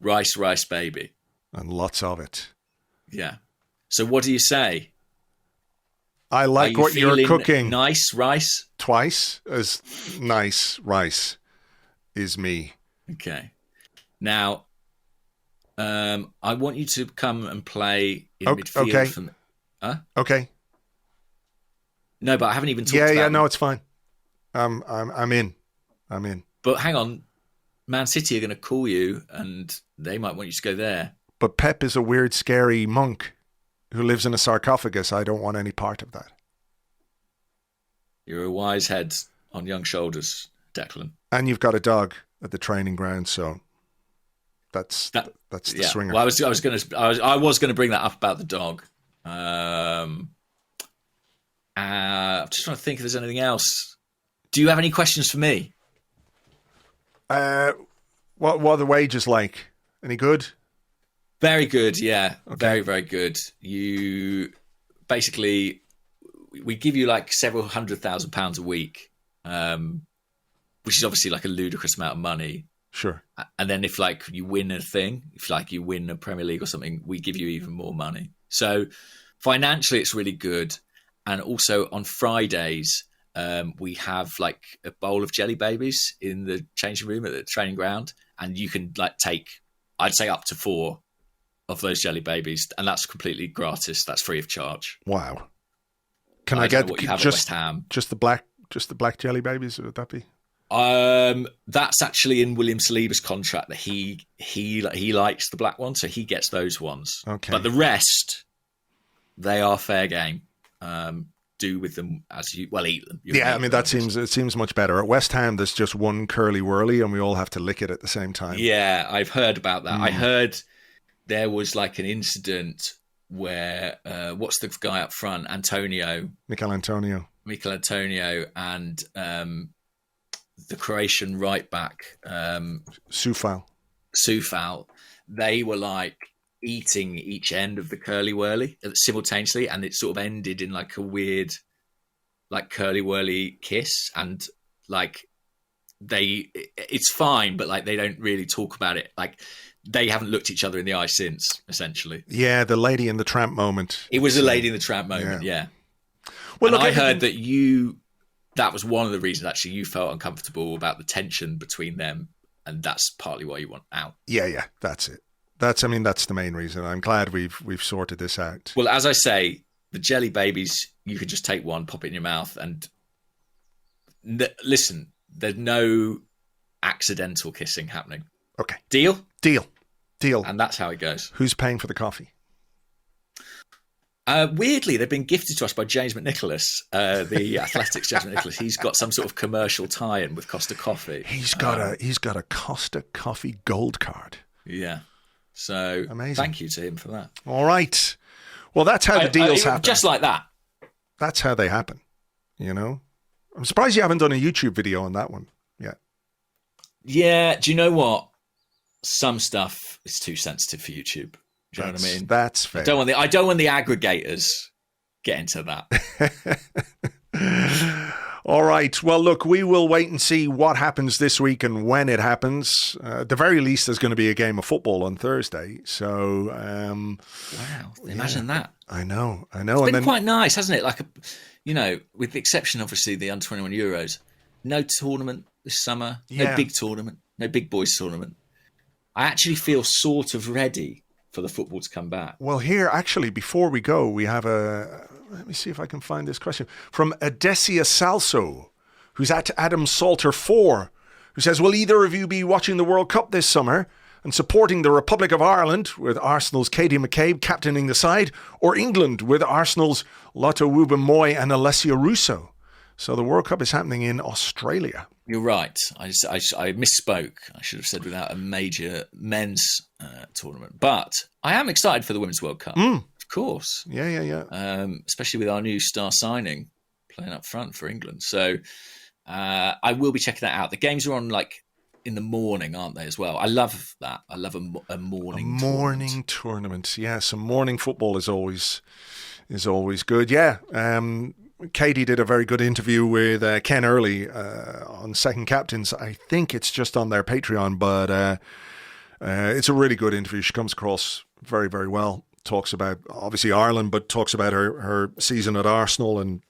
rice, baby, and lots of it. Yeah. So, what do you say? I like what you're cooking. Nice rice. Twice as nice rice is me. Okay. Now, I want you to come and play in midfield. Okay. For me. Huh? Okay. No, but I haven't even talked about Yeah, no, it's fine. I'm in. But hang on. Man City are going to call you, and they might want you to go there. But Pep is a weird, scary monk who lives in a sarcophagus. I don't want any part of that. You're a wise head on young shoulders, Declan. And you've got a dog at the training ground, so that's the swinger. Well, I was going to bring that up about the dog. I'm just trying to think if there's anything else. Do you have any questions for me? What are the wages like? Any good? Very good, yeah. Okay. Very, very good. You basically, we give you like several £100,000 a week, which is obviously like a ludicrous amount of money. Sure. And then if like you win a thing, if like you win a Premier League or something, we give you even more money. So financially, it's really good. And also on Fridays, we have like a bowl of jelly babies in the changing room at the training ground, and you can like take, I'd say, up to 4 of those jelly babies, and that's completely gratis. That's free of charge. Wow! Can I get what you have at West Ham? Just the black jelly babies? Would that be? That's actually in William Saliba's contract that he likes the black one, so he gets those ones. Okay, but the rest, they are fair game. Do with them as you eat them. It seems much better. At West Ham, there's just one curly whirly, and we all have to lick it at the same time. Yeah, I've heard about that. I heard there was like an incident where what's the guy up front? Mikel Antonio, and the Croatian right back Sufal. They were like eating each end of the curly whirly simultaneously, and it sort of ended in like a weird like curly whirly kiss, and like it's fine, but like they don't really talk about it. Like they haven't looked each other in the eye since, essentially. Yeah, the lady in the tramp moment. It was a lady in the tramp moment, yeah. Well, look, I heard that that was one of the reasons actually you felt uncomfortable about the tension between them, and that's partly why you want out. Yeah, that's it. That's the main reason. I'm glad we've sorted this out. Well, as I say, the jelly babies, you could just take one, pop it in your mouth, and listen, there's no accidental kissing happening. Okay. Deal. And that's how it goes. Who's paying for the coffee? Weirdly, they've been gifted to us by James McNicholas, the Athletics James McNicholas. He's got some sort of commercial tie-in with Costa Coffee. He's got a Costa Coffee gold card. Yeah. So amazing. Thank you to him for that. All right. Well, that's how the deals happen. Just like that. That's how they happen. You know? I'm surprised you haven't done a YouTube video on that one yet. Yeah. Do you know what? Some stuff is too sensitive for YouTube. Do you know what I mean? That's fair. I don't want the aggregators get into that. All right. Well, look, we will wait and see what happens this week and when it happens. At the very least, there's going to be a game of football on Thursday. So, wow, imagine that. I know. It's been quite nice, hasn't it? Like, with the exception, obviously, the Under-21 Euros. No tournament this summer. No big tournament. No big boys tournament. I actually feel sort of ready for the football to come back. Well, here, actually, before we go, we have let me see if I can find this question from Adesia Salso, who's at Adam Salter 4, who says, will either of you be watching the World Cup this summer and supporting the Republic of Ireland with Arsenal's Katie McCabe captaining the side, or England with Arsenal's Lotte Wubben-Moy and Alessia Russo? So the World Cup is happening in Australia. You're right. I misspoke. I should have said without a major men's tournament. But I am excited for the Women's World Cup. Of course. Yeah. Especially with our new star signing playing up front for England. So I will be checking that out. The games are on in the morning, aren't they, as well? I love that. I love a morning tournament. Yeah, some morning football is always good. Yeah. Katie did a very good interview with Ken Early on Second Captains. I think it's just on their Patreon, but it's a really good interview. She comes across very, very well. Talks about, obviously, Ireland, but talks about her season at Arsenal and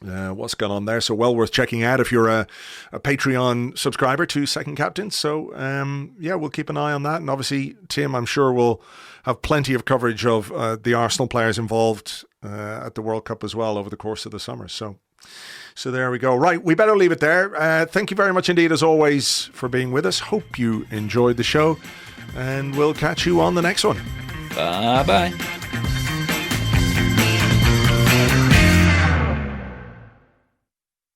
what's going on there. So well worth checking out if you're a Patreon subscriber to Second Captains. So, we'll keep an eye on that. And obviously, Tim, I'm sure will have plenty of coverage of the Arsenal players involved at the World Cup as well over the course of the summer. So there we go. Right, we better leave it there. Thank you very much indeed, as always, for being with us. Hope you enjoyed the show, and we'll catch you on the next one. Bye-bye.